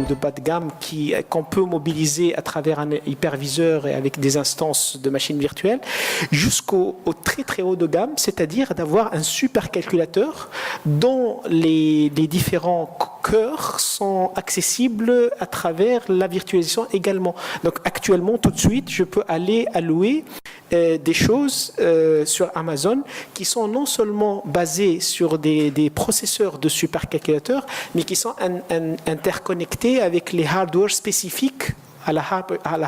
de bas de gamme qu'on peut mobiliser à travers un hyperviseur et avec des instances de machines virtuelles, jusqu'au très très haut de gamme, c'est-à-dire d'avoir un supercalculateur dont les différents cœurs sont accessibles à travers la virtualisation également. Donc actuellement, tout de suite, je peux aller allouer des choses sur Amazon qui sont non seulement basées sur des processeurs de supercalculateurs, mais qui sont interconnectés avec les hardware spécifiques à la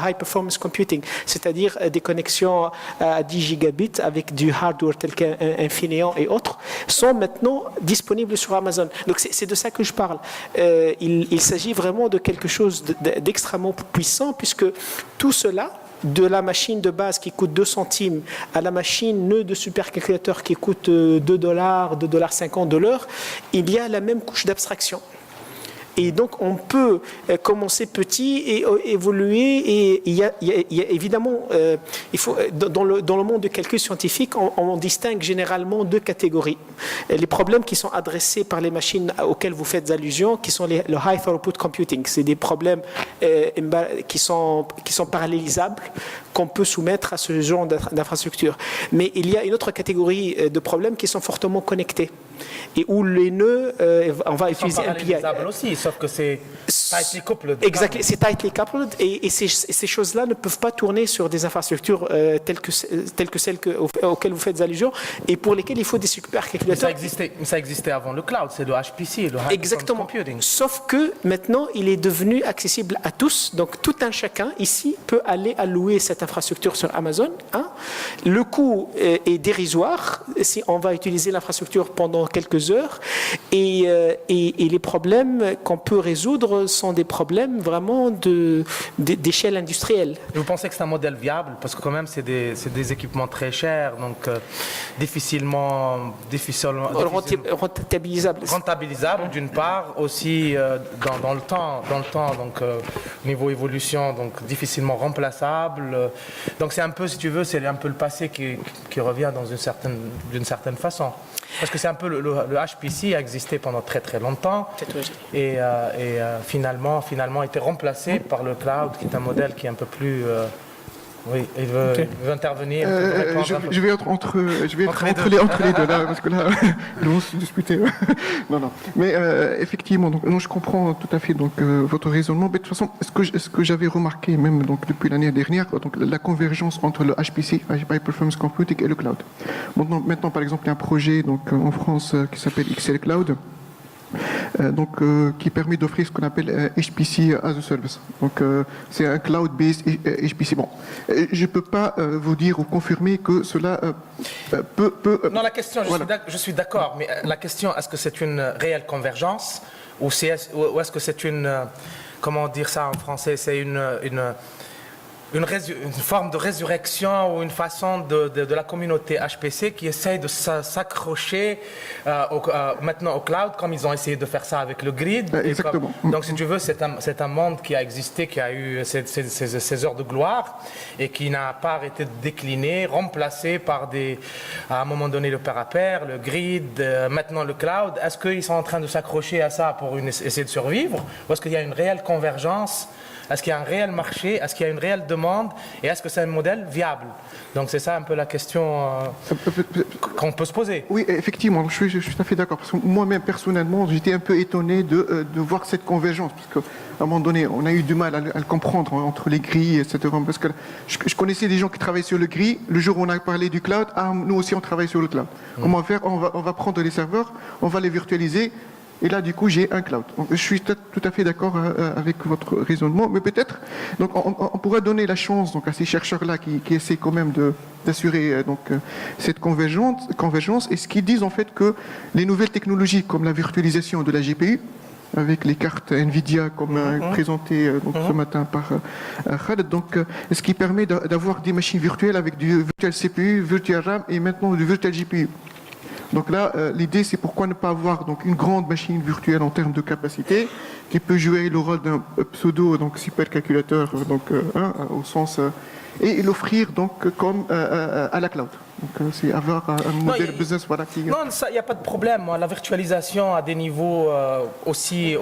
high performance computing, c'est-à-dire des connexions à 10 gigabits avec du hardware tel qu'Infineon et autres, sont maintenant disponibles sur Amazon. Donc c'est de ça que je parle. Il s'agit vraiment de quelque chose d'extrêmement puissant, puisque tout cela, de la machine de base qui coûte 2 centimes à la machine nœud de supercalculateur qui coûte $2, $2,50 de l'heure, il y a la même couche d'abstraction. Et donc, on peut commencer petit et évoluer. Et il y a évidemment, dans le monde du calcul scientifique, on distingue généralement 2 catégories. Les problèmes qui sont adressés par les machines auxquelles vous faites allusion, qui sont le high throughput computing. C'est des problèmes qui sont parallélisables, qu'on peut soumettre à ce genre d'infrastructure. Mais il y a une autre catégorie de problèmes qui sont fortement connectés et où les nœuds, on va utiliser un PI. Aussi, sauf que c'est tightly coupled. Exactement, c'est tightly coupled et ces choses-là ne peuvent pas tourner sur des infrastructures telles que celles auxquelles vous faites allusion et pour lesquelles il faut des supercalculateurs. Ça existait avant le cloud, c'est le HPC, le High Performance Computing. Sauf que maintenant, il est devenu accessible à tous. Donc, tout un chacun ici peut aller allouer cette infrastructure sur Amazon. Le coût est dérisoire si on va utiliser l'infrastructure pendant quelques heures et les problèmes qu'on peut résoudre sont des problèmes vraiment d'échelle industrielle. Et vous pensez que c'est un modèle viable? Parce que quand même, c'est des équipements très chers, donc difficilement rentabilisables. Rentabilisables, d'une part, aussi dans le temps, donc niveau évolution, donc difficilement remplaçable. Donc c'est un peu, si tu veux, c'est un peu le passé qui revient d'une certaine façon. Parce que c'est un peu le HPC a existé pendant très très longtemps et finalement été remplacé par le cloud, qui est un modèle qui est un peu plus... oui, il veut intervenir. Je vais être entre les deux là, parce que là, ils vont se disputer. Non. Mais effectivement, donc, non, je comprends tout à fait votre raisonnement. Mais de toute façon, ce que j'avais remarqué, même depuis l'année dernière, donc la convergence entre le HPC, High Performance Computing, et le cloud. Maintenant, par exemple, il y a un projet en France qui s'appelle XL Cloud. Qui permet d'offrir ce qu'on appelle HPC as a Service. Donc, c'est un cloud-based HPC. Bon, je ne peux pas vous dire ou confirmer que cela peut... Non, la question, je suis d'accord, mais la question, est-ce que c'est une réelle convergence ou est-ce que c'est une... comment dire ça en français? C'est une forme de résurrection ou une façon de la communauté HPC qui essaye de s'accrocher maintenant au cloud, comme ils ont essayé de faire ça avec le grid. Exactement. Donc, si tu veux, c'est un monde qui a existé, qui a eu ses heures de gloire et qui n'a pas arrêté de décliner, remplacé par à un moment donné, le pair à pair, le grid, maintenant le cloud. Est-ce qu'ils sont en train de s'accrocher à ça pour essayer de survivre, ou est-ce qu'il y a une réelle convergence? Est-ce qu'il y a un réel marché? Est-ce qu'il y a une réelle demande? Et est-ce que c'est un modèle viable? Donc c'est ça un peu la question qu'on peut se poser. Oui, effectivement, je suis tout à fait d'accord. Parce que moi-même, personnellement, j'étais un peu étonné de voir cette convergence. Parce qu'à un moment donné, on a eu du mal à le comprendre entre les grilles, etc. Parce que je connaissais des gens qui travaillaient sur le grid. Le jour où on a parlé du cloud, nous aussi on travaille sur le cloud. Comment faire? On va prendre les serveurs, on va les virtualiser. Et là, du coup, j'ai un cloud. Je suis tout à fait d'accord avec votre raisonnement, mais peut-être, donc, on pourrait donner la chance à ces chercheurs-là qui essaient quand même d'assurer cette convergence, et ce qu'ils disent en fait que les nouvelles technologies comme la virtualisation de la GPU, avec les cartes Nvidia comme présenté ce matin par Khaled, ce qui permet d'avoir des machines virtuelles avec du virtual CPU, virtual RAM et maintenant du virtual GPU. Donc là, l'idée, c'est pourquoi ne pas avoir donc une grande machine virtuelle en termes de capacité qui peut jouer le rôle d'un pseudo donc supercalculateur au sens et l'offrir donc comme à la cloud. Donc c'est avoir un modèle business qui. Non, il n'y a pas de problème. La virtualisation à des niveaux aussi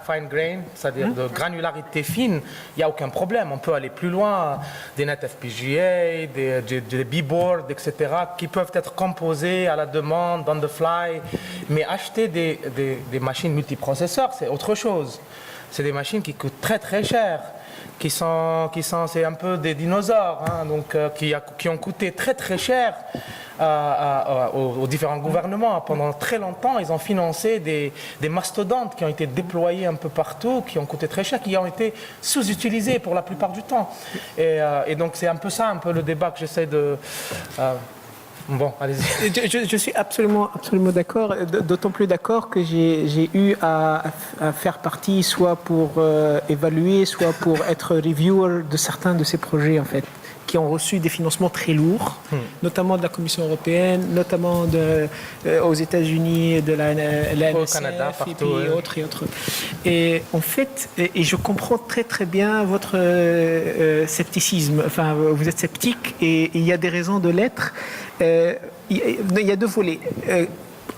fine grain, c'est-à-dire de granularité fine, il n'y a aucun problème. On peut aller plus loin. Des NetFPGA, des B-boards, etc., qui peuvent être composés à la demande, on the fly. Mais acheter des machines multiprocesseurs, c'est autre chose. C'est des machines qui coûtent très très cher, c'est un peu des dinosaures, donc qui ont coûté très très cher aux différents gouvernements. Pendant très longtemps, ils ont financé des mastodontes qui ont été déployés un peu partout, qui ont coûté très cher, qui ont été sous-utilisés pour la plupart du temps. Et donc c'est un peu ça, un peu le débat que j'essaie de... Bon, allez-y. Je suis absolument d'accord, d'autant plus d'accord que j'ai eu à faire partie soit pour évaluer, soit pour être reviewer de certains de ces projets en fait, qui ont reçu des financements très lourds, notamment de la Commission européenne, notamment aux États-Unis, de la NSF, Canada, partout, et puis autres et autres. Et en fait, et je comprends très très bien votre scepticisme. Enfin, vous êtes sceptique et il y a des raisons de l'être. Il y a deux volets.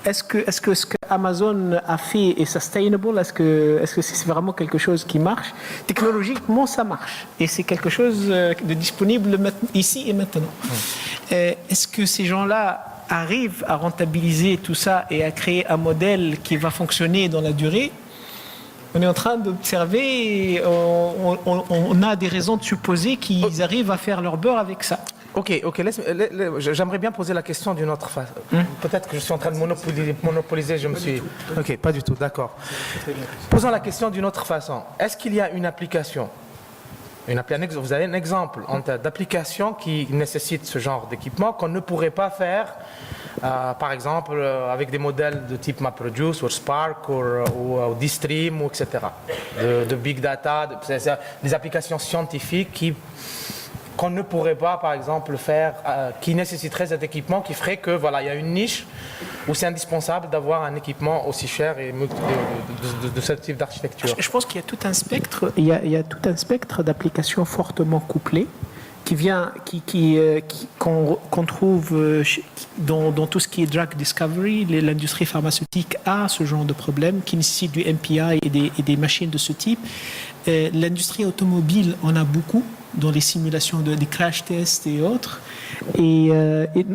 Est-ce que ce que Amazon a fait est sustainable? Est-ce que c'est vraiment quelque chose qui marche? Technologiquement, ça marche. Et c'est quelque chose de disponible ici et maintenant. Est-ce que ces gens-là arrivent à rentabiliser tout ça et à créer un modèle qui va fonctionner dans la durée? On est en train d'observer, et on a des raisons de supposer qu'ils arrivent à faire leur beurre avec ça. Ok, j'aimerais bien poser la question d'une autre façon. Peut-être que je suis en train de monopoliser, je me suis... Ok, pas du tout, d'accord. Posons la question d'une autre façon. Est-ce qu'il y a une application, vous avez un exemple d'application qui nécessite ce genre d'équipement qu'on ne pourrait pas faire, par exemple, avec des modèles de type MapReduce ou Spark ou D-Stream, etc. De big data, des applications scientifiques qu'on ne pourrait pas, par exemple, faire, qui nécessiterait cet équipement, qui ferait que, voilà, il y a une niche où c'est indispensable d'avoir un équipement aussi cher et de ce type d'architecture. Je pense qu'il y a tout un spectre, il y a tout un spectre d'applications fortement couplées qu'on trouve dans tout ce qui est drug discovery. L'industrie pharmaceutique a ce genre de problème qui nécessite du MPI et des machines de ce type. L'industrie automobile en a beaucoup dans les simulations des crash tests et autres. Et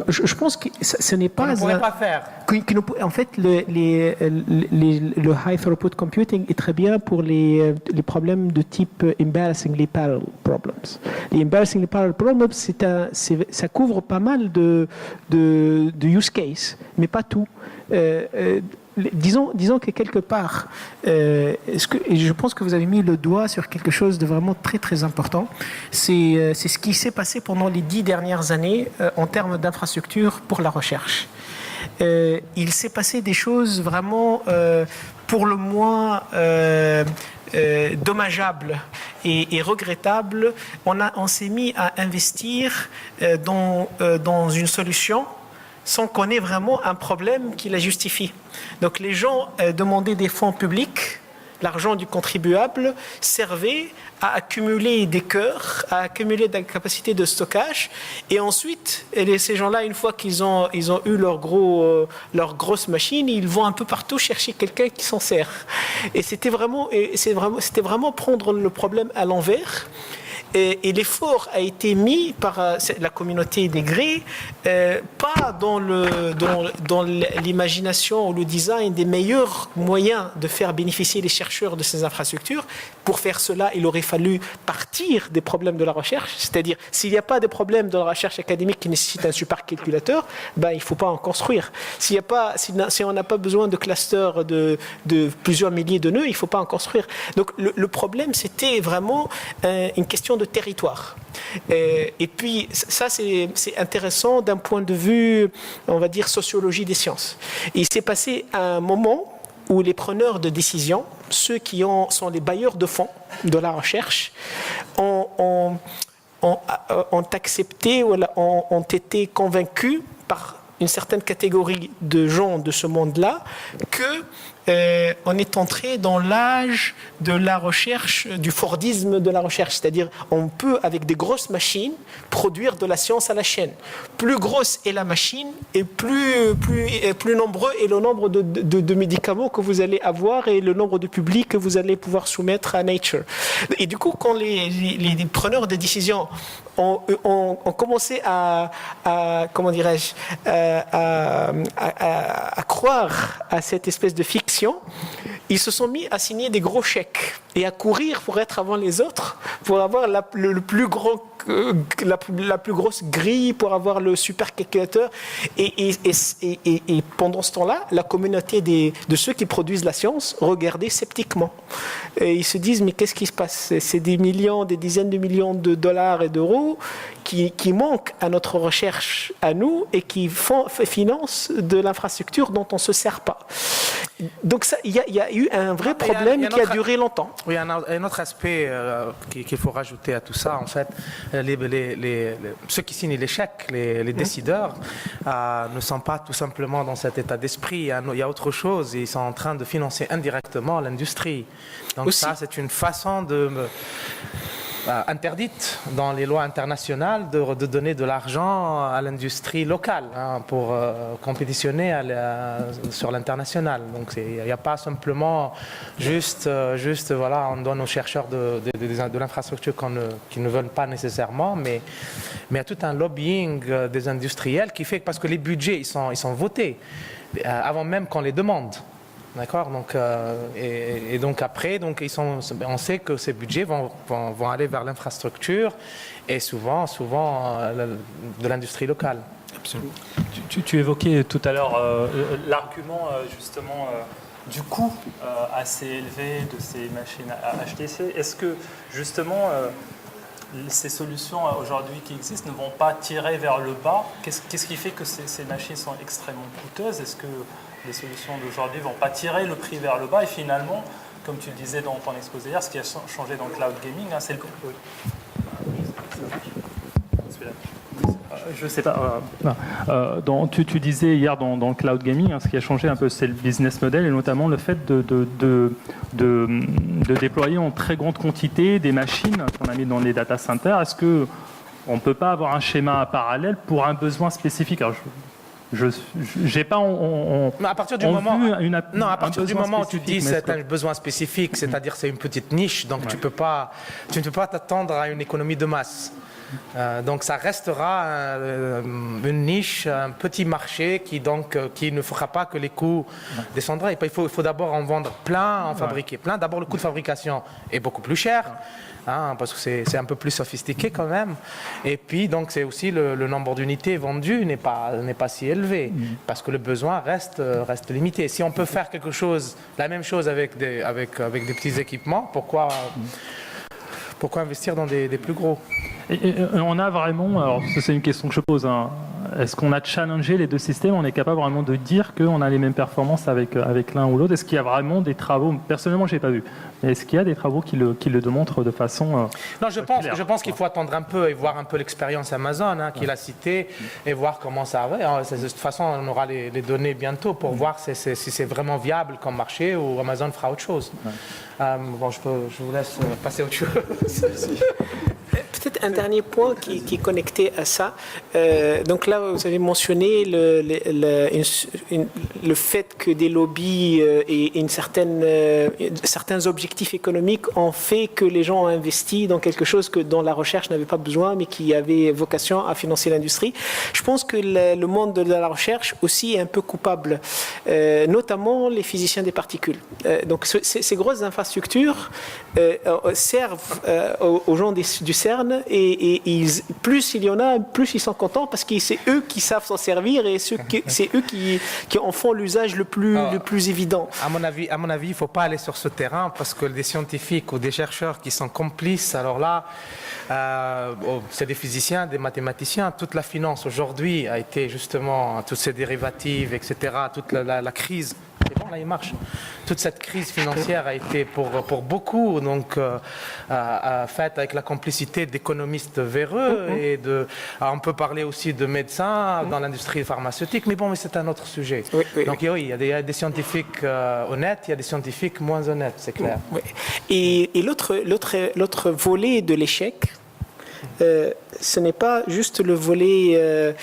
je pense que ce n'est pas... On ne pourrait pas faire. En fait, le high throughput computing est très bien pour les problèmes de type embarrassingly parallel problems. Les embarrassingly parallel problems, ça couvre pas mal de use case, mais pas tout. Disons que quelque part, et je pense que vous avez mis le doigt sur quelque chose de vraiment très très important, c'est ce qui s'est passé pendant les 10 dernières années en termes d'infrastructure pour la recherche. Il s'est passé des choses vraiment pour le moins dommageables et regrettables. On s'est mis à investir dans une solution sans qu'on ait vraiment un problème qui la justifie. Donc les gens demandaient des fonds publics, l'argent du contribuable servait à accumuler des cœurs, à accumuler de la capacité de stockage, et ensuite, ces gens-là, une fois qu'ils ont eu leur grosse machine, ils vont un peu partout chercher quelqu'un qui s'en sert. Et c'était vraiment prendre le problème à l'envers. Et l'effort a été mis par la communauté des grés, pas dans l'imagination ou le design des meilleurs moyens de faire bénéficier les chercheurs de ces infrastructures. Pour faire cela, il aurait fallu partir des problèmes de la recherche, c'est-à-dire s'il n'y a pas de problème dans la recherche académique qui nécessite un supercalculateur, il ne faut pas en construire. Si on n'a pas besoin de clusters de plusieurs milliers de nœuds, il ne faut pas en construire. Donc le problème, c'était vraiment une question de territoire. Et puis ça, c'est intéressant d'un point de vue, on va dire, sociologie des sciences. Et il s'est passé un moment où les preneurs de décision, ceux qui sont les bailleurs de fonds de la recherche, ont ont accepté ou ont été convaincus par une certaine catégorie de gens de ce monde-là que on est entré dans l'âge de la recherche, du Fordisme de la recherche, c'est-à-dire on peut avec des grosses machines produire de la science à la chaîne. Plus grosse est la machine et plus nombreux est le nombre de médicaments que vous allez avoir et le nombre de publics que vous allez pouvoir soumettre à Nature. Et du coup, quand les preneurs de décision ont commencé à comment dirais-je, à croire à cette espèce de fiction, ils se sont mis à signer des gros chèques et à courir pour être avant les autres, pour avoir la plus grosse grille, pour avoir le supercalculateur. Et pendant ce temps-là, la communauté de ceux qui produisent la science regardait sceptiquement. Et ils se disent, mais qu'est-ce qui se passe? C'est des dizaines de millions de dollars et d'euros qui manquent à notre recherche, à nous, et qui financent de l'infrastructure dont on ne se sert pas. Donc il y a eu un vrai problème qui a duré longtemps. Oui, un autre aspect qu'il faut rajouter à tout ça, en fait, ceux qui signent les chèques, les décideurs, ne sont pas tout simplement dans cet état d'esprit. Il y a autre chose, ils sont en train de financer indirectement l'industrie. Donc aussi, ça, c'est une façon interdite dans les lois internationales de donner de l'argent à l'industrie locale pour compétitionner sur l'international. Donc il n'y a pas simplement juste voilà, on donne aux chercheurs de l'infrastructure qui ne veulent pas nécessairement, mais il y a tout un lobbying des industriels qui fait que, parce que les budgets ils sont votés avant même qu'on les demande. D'accord, donc, et donc après, on sait que ces budgets vont aller vers l'infrastructure et souvent de l'industrie locale. Absolument. Tu évoquais tout à l'heure l'argument justement du coût assez élevé de ces machines HTC. Est-ce que justement ces solutions aujourd'hui qui existent ne vont pas tirer vers le bas? Qu'est-ce qui fait que ces machines sont extrêmement coûteuses? Est-ce que les solutions d'aujourd'hui ne vont pas tirer le prix vers le bas? Et finalement, comme tu le disais dans ton exposé hier, ce qui a changé dans le cloud gaming, c'est le... Oui. Je ne sais pas. Tu disais hier dans le cloud gaming, ce qui a changé un peu, c'est le business model et notamment le fait de déployer en très grande quantité des machines qu'on a mis dans les data centers. Est-ce qu'on ne peut pas avoir un schéma parallèle pour un besoin spécifique? Alors, j'ai pas à partir du moment où tu dis c'est un besoin spécifique, c'est-à-dire c'est une petite niche, donc tu ne peux pas t'attendre à une économie de masse. Donc ça restera une niche, un petit marché qui ne fera pas que les coûts descendront. Il faut d'abord en vendre plein, en fabriquer plein. D'abord le coût de fabrication est beaucoup plus cher. Parce que c'est un peu plus sophistiqué quand même. Et puis, donc, c'est aussi le nombre d'unités vendues n'est pas si élevé, parce que le besoin reste limité. Si on peut faire la même chose avec des petits équipements, pourquoi investir dans des plus gros? Et on a vraiment, alors c'est une question que je pose, est-ce qu'on a challengé les deux systèmes? On est capable vraiment de dire qu'on a les mêmes performances avec l'un ou l'autre? Est-ce qu'il y a vraiment des travaux? Personnellement, je n'ai pas vu. Mais est-ce qu'il y a des travaux qui le démontrent de façon Non, je pense qu'il faut attendre un peu et voir un peu l'expérience Amazon qu'il a citée et voir comment ça va. De toute façon, on aura les données bientôt pour voir si c'est vraiment viable comme marché ou Amazon fera autre chose. Je vous laisse passer à autre chose. Peut-être un dernier point qui est connecté à ça. Donc là, vous avez mentionné le fait que des lobbies et certains objectifs économiques ont fait que les gens ont investi dans quelque chose dont la recherche n'avait pas besoin, mais qui avait vocation à financer l'industrie. Je pense que le monde de la recherche aussi est un peu coupable, notamment les physiciens des particules. Donc ces grosses infrastructures servent aux gens du CERN, et plus il y en a, plus ils sont contents, parce que c'est eux qui savent s'en servir et c'est eux qui en font l'usage le plus évident. À mon avis, il ne faut pas aller sur ce terrain, parce que des scientifiques ou des chercheurs qui sont complices, alors là, c'est des physiciens, des mathématiciens. Toute la finance aujourd'hui a été justement, toutes ces dérivatives, etc., toute la crise c'est bon, là, il marche. Toute cette crise financière a été pour beaucoup donc, faite avec la complicité d'économistes véreux et on peut parler aussi de médecins dans l'industrie pharmaceutique, mais bon, mais c'est un autre sujet. Donc oui, il y a des scientifiques honnêtes, il y a des scientifiques moins honnêtes, c'est clair. Oui. Et l'autre volet de l'échec, ce n'est pas juste le volet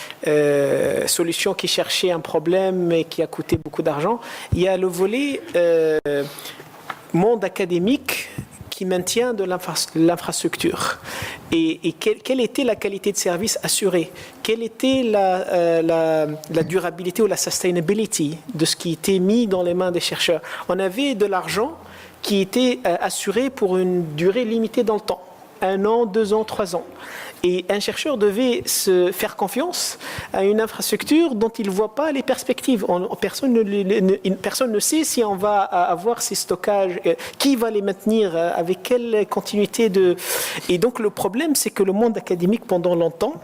solution qui cherchait un problème et qui a coûté beaucoup d'argent. Il y a le volet monde académique qui maintient de l'infrastructure. Et quelle était la qualité de service assurée? Quelle était la durabilité ou la sustainability de ce qui était mis dans les mains des chercheurs? On avait de l'argent qui était assuré pour une durée limitée dans le temps. 1 an, 2 ans, 3 ans. Et un chercheur devait se faire confiance à une infrastructure dont il ne voit pas les perspectives. Personne ne sait si on va avoir ces stockages, qui va les maintenir, avec quelle continuité de... Et donc le problème, c'est que le monde académique, pendant longtemps,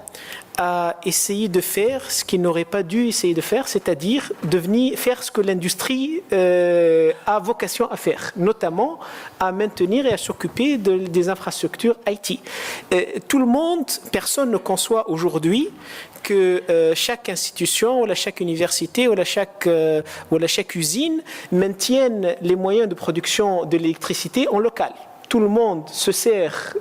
a essayé de faire ce qu'il n'aurait pas dû essayer de faire, c'est-à-dire faire ce que l'industrie a vocation à faire, notamment à maintenir et à s'occuper des infrastructures IT. Tout le monde, personne ne conçoit aujourd'hui que chaque institution, ou chaque université, ou chaque usine maintienne les moyens de production de l'électricité en local. Tout le monde se sert,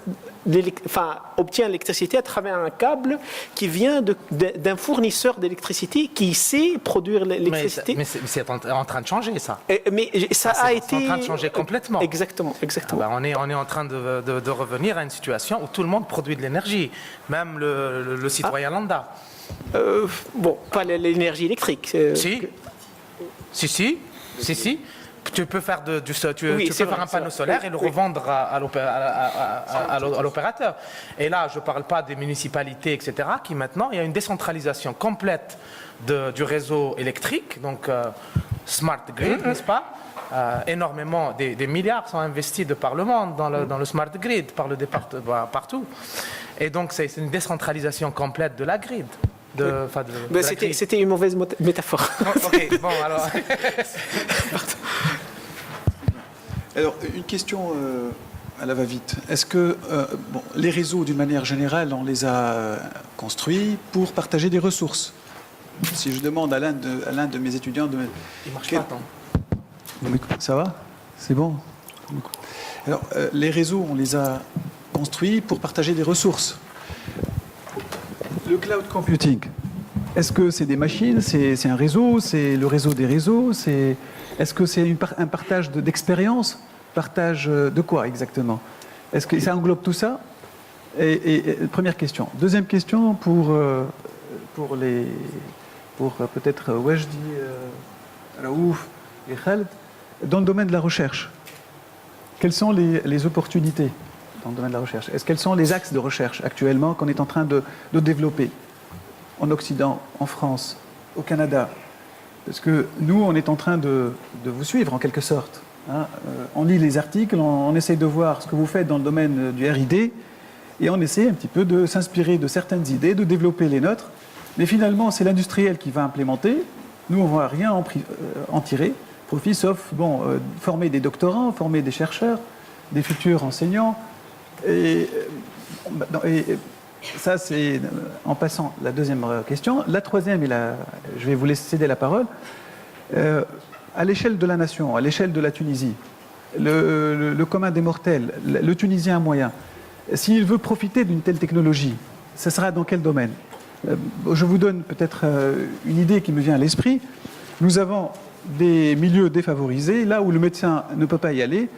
obtient l'électricité à travers un câble qui vient d'un fournisseur d'électricité qui sait produire l'électricité. Mais c'est en train de changer, ça. Mais ça a été... C'est en train de changer complètement. Exactement. On est en train de revenir à une situation où tout le monde produit de l'énergie, même le citoyen lambda. Pas l'énergie électrique. Si. Tu peux faire faire un panneau solaire et le revendre à l'opérateur. Et là, je ne parle pas des municipalités, etc., qui maintenant, il y a une décentralisation complète du réseau électrique, donc smart grid, n'est-ce pas? Énormément, des milliards sont investis de par le monde dans le smart grid, par le département, partout. Et donc, c'est une décentralisation complète de la grid. C'était une mauvaise métaphore. Ok, bon, alors... Alors, une question à la va-vite. Est-ce que les réseaux, d'une manière générale, on les a construits pour partager des ressources? Si je demande à l'un de mes étudiants... Il marche pas, attends. Ça va? C'est bon? Alors, les réseaux, on les a construits pour partager des ressources. Le cloud computing, est-ce que c'est des machines, c'est un réseau, c'est le réseau des réseaux, est-ce que c'est un partage d'expérience, partage de quoi exactement? Est-ce que ça englobe tout ça? Première question. Deuxième question pour peut-être Wajdi, Raouf et Khaled, dans le domaine de la recherche. Quelles sont les opportunités dans le domaine de la recherche? Quels sont les axes de recherche actuellement qu'on est en train de développer en Occident, en France, au Canada? Parce que nous, on est en train de vous suivre en quelque sorte. On lit les articles, on essaie de voir ce que vous faites dans le domaine du R&D et on essaie un petit peu de s'inspirer de certaines idées, de développer les nôtres. Mais finalement, c'est l'industriel qui va implémenter. Nous, on ne va rien en tirer, profit, sauf former des doctorants, former des chercheurs, des futurs enseignants. Et ça, c'est en passant la deuxième question. La troisième, je vais vous laisser céder la parole. À l'échelle de la nation, à l'échelle de la Tunisie, le commun des mortels, le Tunisien moyen, s'il veut profiter d'une telle technologie, ce sera dans quel domaine? Je vous donne peut-être une idée qui me vient à l'esprit. Nous avons des milieux défavorisés, là où le médecin ne peut pas y aller.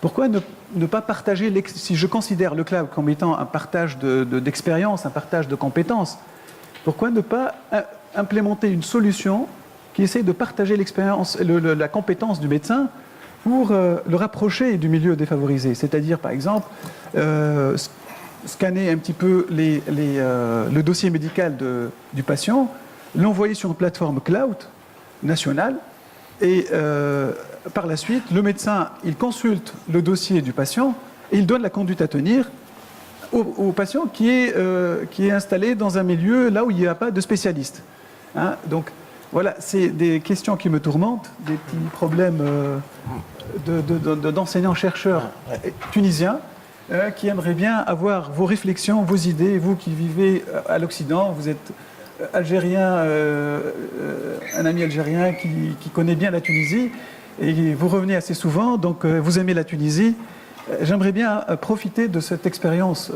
Pourquoi ne pas partager, si je considère le cloud comme étant un partage d'expérience, un partage de compétences, pourquoi ne pas implémenter une solution qui essaie de partager l'expérience, la compétence du médecin pour le rapprocher du milieu défavorisé? C'est-à-dire, par exemple, scanner un petit peu le dossier médical du patient, l'envoyer sur une plateforme cloud nationale et par la suite, le médecin, il consulte le dossier du patient et il donne la conduite à tenir au patient qui est installé dans un milieu là où il n'y a pas de spécialiste. Donc, Voilà, c'est des questions qui me tourmentent, des petits problèmes d'enseignants-chercheurs tunisiens qui aimeraient bien avoir vos réflexions, vos idées, vous qui vivez à l'Occident, vous êtes algérien, un ami algérien qui connaît bien la Tunisie, et vous revenez assez souvent, donc vous aimez la Tunisie. J'aimerais bien profiter de cette expérience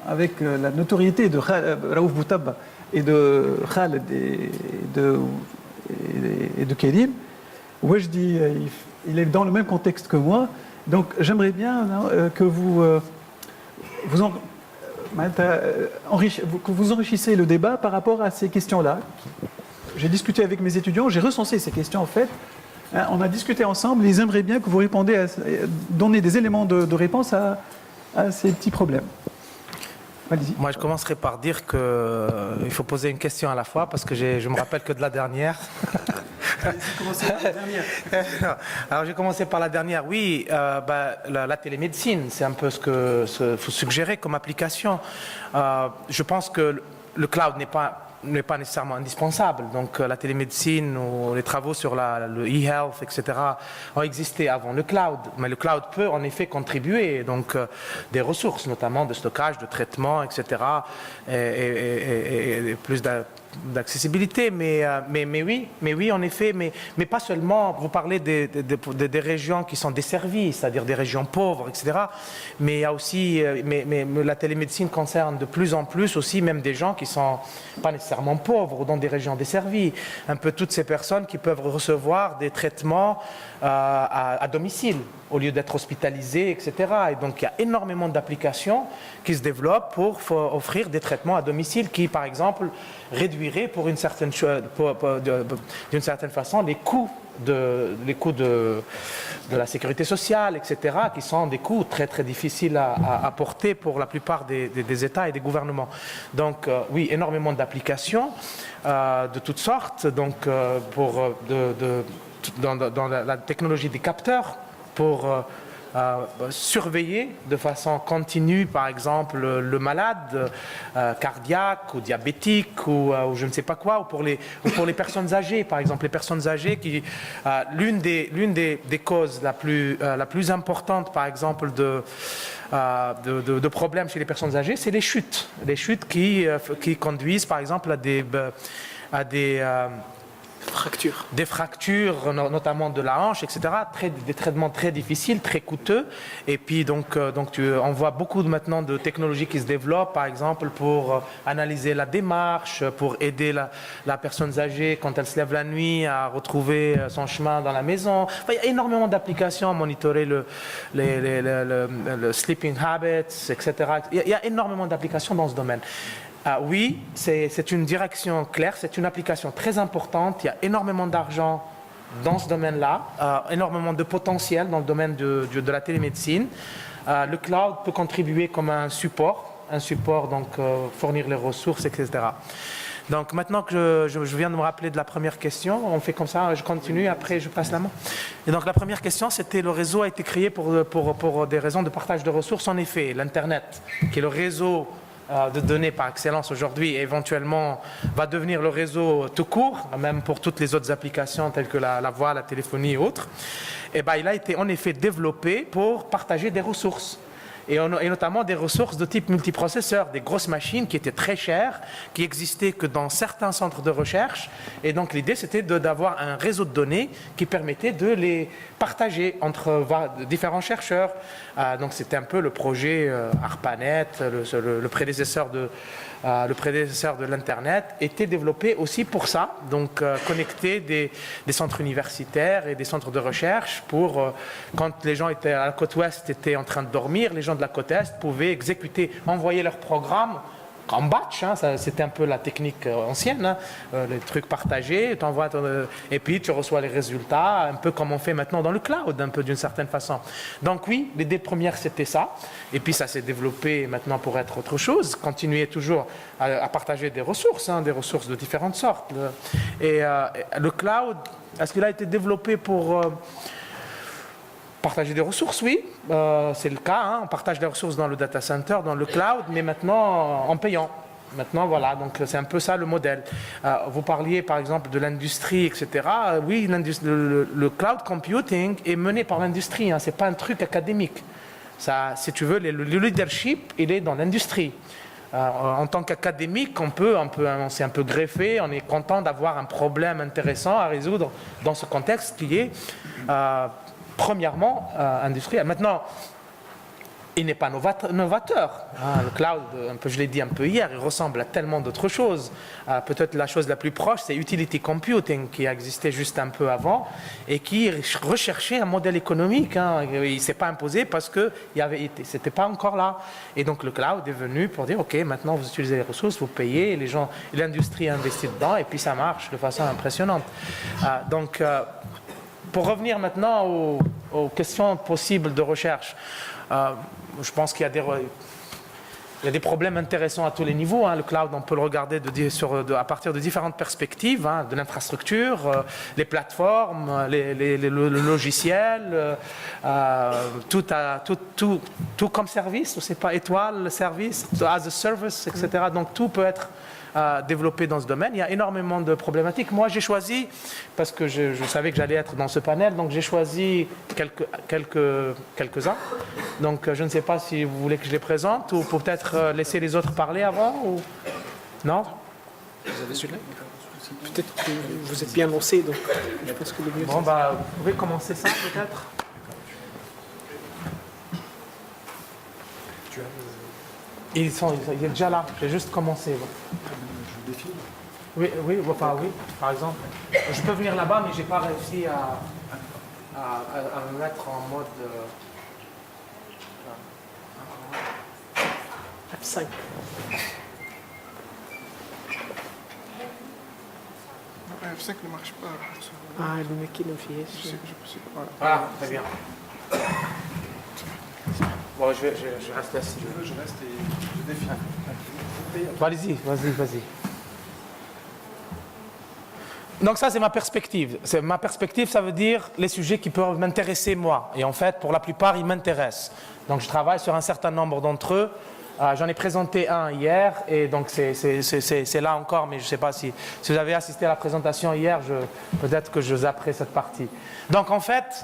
avec la notoriété de Raouf Boutaba et de Khaled et de Kérim. Wajdi, il est dans le même contexte que moi, donc j'aimerais bien que vous enrichissez le débat par rapport à ces questions-là. J'ai discuté avec mes étudiants, j'ai recensé ces questions en fait. On a discuté ensemble, ils aimeraient bien que vous répondez donnez des éléments de réponse à ces petits problèmes. Allez-y. Moi, je commencerai par dire qu'il faut poser une question à la fois parce que je me rappelle que de la dernière. Alors, j'ai commencé par la dernière. Oui, la télémédecine, c'est un peu ce qu'il faut suggérer comme application. Je pense que le cloud n'est pas nécessairement indispensable. Donc la télémédecine ou les travaux sur le e-health, etc. ont existé avant le cloud. Mais le cloud peut en effet contribuer, donc des ressources, notamment de stockage, de traitement, etc. Et plus d'accessibilité, mais oui, en effet, mais pas seulement. Vous parlez des régions qui sont desservies, c'est-à-dire des régions pauvres, etc. Mais il y a aussi, mais la télémédecine concerne de plus en plus aussi même des gens qui sont pas nécessairement pauvres ou dans des régions desservies. Un peu toutes ces personnes qui peuvent recevoir des traitements à domicile au lieu d'être hospitalisés, etc. Et donc il y a énormément d'applications qui se développent pour offrir des traitements à domicile qui, par exemple, réduiraient d'une certaine façon les coûts de la sécurité sociale, etc., qui sont des coûts très très difficiles à porter pour la plupart des États et des gouvernements. Donc oui, énormément d'applications de toutes sortes, donc dans la technologie des capteurs, pour surveiller de façon continue, par exemple, le malade cardiaque ou diabétique ou je ne sais pas quoi, ou pour les personnes âgées, par exemple, les personnes âgées qui l'une des causes la plus importante, par exemple, de problèmes chez les personnes âgées, c'est les chutes qui conduisent, par exemple, à des fractures, notamment de la hanche, etc. Des traitements très difficiles, très coûteux. Et puis on voit beaucoup maintenant de technologies qui se développent, par exemple pour analyser la démarche, pour aider la personne âgée quand elle se lève la nuit à retrouver son chemin dans la maison. Enfin, il y a énormément d'applications, monitorer le sleeping habits, etc. Il y a énormément d'applications dans ce domaine. Oui, c'est une direction claire, c'est une application très importante. Il y a énormément d'argent dans ce domaine-là, énormément de potentiel dans le domaine de la télémédecine. Le cloud peut contribuer comme un support, donc fournir les ressources, etc. Donc maintenant que je viens de me rappeler de la première question, on fait comme ça, je continue, après je passe la main. Et donc la première question, c'était le réseau a été créé pour des raisons de partage de ressources. En effet, l'Internet, qui est le réseau de données par excellence aujourd'hui et éventuellement va devenir le réseau tout court, même pour toutes les autres applications telles que la voix, la téléphonie et autres, et il a été en effet développé pour partager des ressources. Et notamment des ressources de type multiprocesseur, des grosses machines qui étaient très chères, qui existaient que dans certains centres de recherche. Et donc l'idée, c'était d'avoir un réseau de données qui permettait de les partager entre différents chercheurs. Donc c'était un peu le projet ARPANET, le prédécesseur de l'Internet, était développé aussi pour ça, donc connecter des centres universitaires et des centres de recherche pour, quand les gens à la côte ouest étaient en train de dormir, les gens de la côte est pouvaient envoyer leur programme en batch, c'était un peu la technique ancienne, les trucs partagés, et puis tu reçois les résultats, un peu comme on fait maintenant dans le cloud, un peu d'une certaine façon. Donc oui, l'idée première c'était ça, et puis ça s'est développé maintenant pour être autre chose, continuer toujours à partager des ressources de différentes sortes. Et le cloud, est-ce qu'il a été développé pour partager des ressources? Oui, c'est le cas. On partage des ressources dans le data center, dans le cloud, mais maintenant en payant. Maintenant, voilà, donc c'est un peu ça le modèle. Vous parliez par exemple de l'industrie, etc. Oui, le cloud computing est mené par l'industrie, hein, ce n'est pas un truc académique. Ça, si tu veux, le leadership, il est dans l'industrie. En tant qu'académique, on s'est un peu greffé, on est content d'avoir un problème intéressant à résoudre dans ce contexte qui est, premièrement, industriel. Maintenant, il n'est pas novateur. Le cloud, je l'ai dit un peu hier, il ressemble à tellement d'autres choses. Peut-être la chose la plus proche, c'est utility computing qui a existé juste un peu avant et qui recherchait un modèle économique. Il ne s'est pas imposé parce que c'était pas encore là. Et donc le cloud est venu pour dire, OK, maintenant vous utilisez les ressources, vous payez, les gens, l'industrie investit dedans et puis ça marche de façon impressionnante. Donc, pour revenir maintenant aux questions possibles de recherche, je pense qu'il y a des problèmes intéressants à tous les niveaux. Le cloud, on peut le regarder à partir de différentes perspectives, de l'infrastructure, les plateformes, le logiciel, tout comme service, je ne sais pas, étoile, service, as a service, etc. Donc tout peut être développé dans ce domaine. Il y a énormément de problématiques. Moi, j'ai choisi, parce que je savais que j'allais être dans ce panel, donc j'ai choisi quelques-uns. Donc, je ne sais pas si vous voulez que je les présente ou peut-être laisser les autres parler avant ou... Non? Vous avez celui-là? Peut-être que vous êtes bien lancé, donc je pense que le mieux... Bon, vous pouvez commencer ça, peut-être? Il est déjà là. J'ai juste commencé. Je défile. Oui, par exemple. Je peux venir là-bas, mais j'ai pas réussi à me mettre en mode. F5. F5 ne marche pas. Le mec qui nous fait. Voilà, très bien. Bon, je reste assis. Je reste et je défile. Allez-y, vas-y. Donc ça, c'est ma perspective. Ma perspective, ça veut dire les sujets qui peuvent m'intéresser moi. Et en fait, pour la plupart, ils m'intéressent. Donc je travaille sur un certain nombre d'entre eux. J'en ai présenté un hier, et donc c'est là encore, mais je ne sais pas si vous avez assisté à la présentation hier, peut-être que je zapperai cette partie. Donc en fait,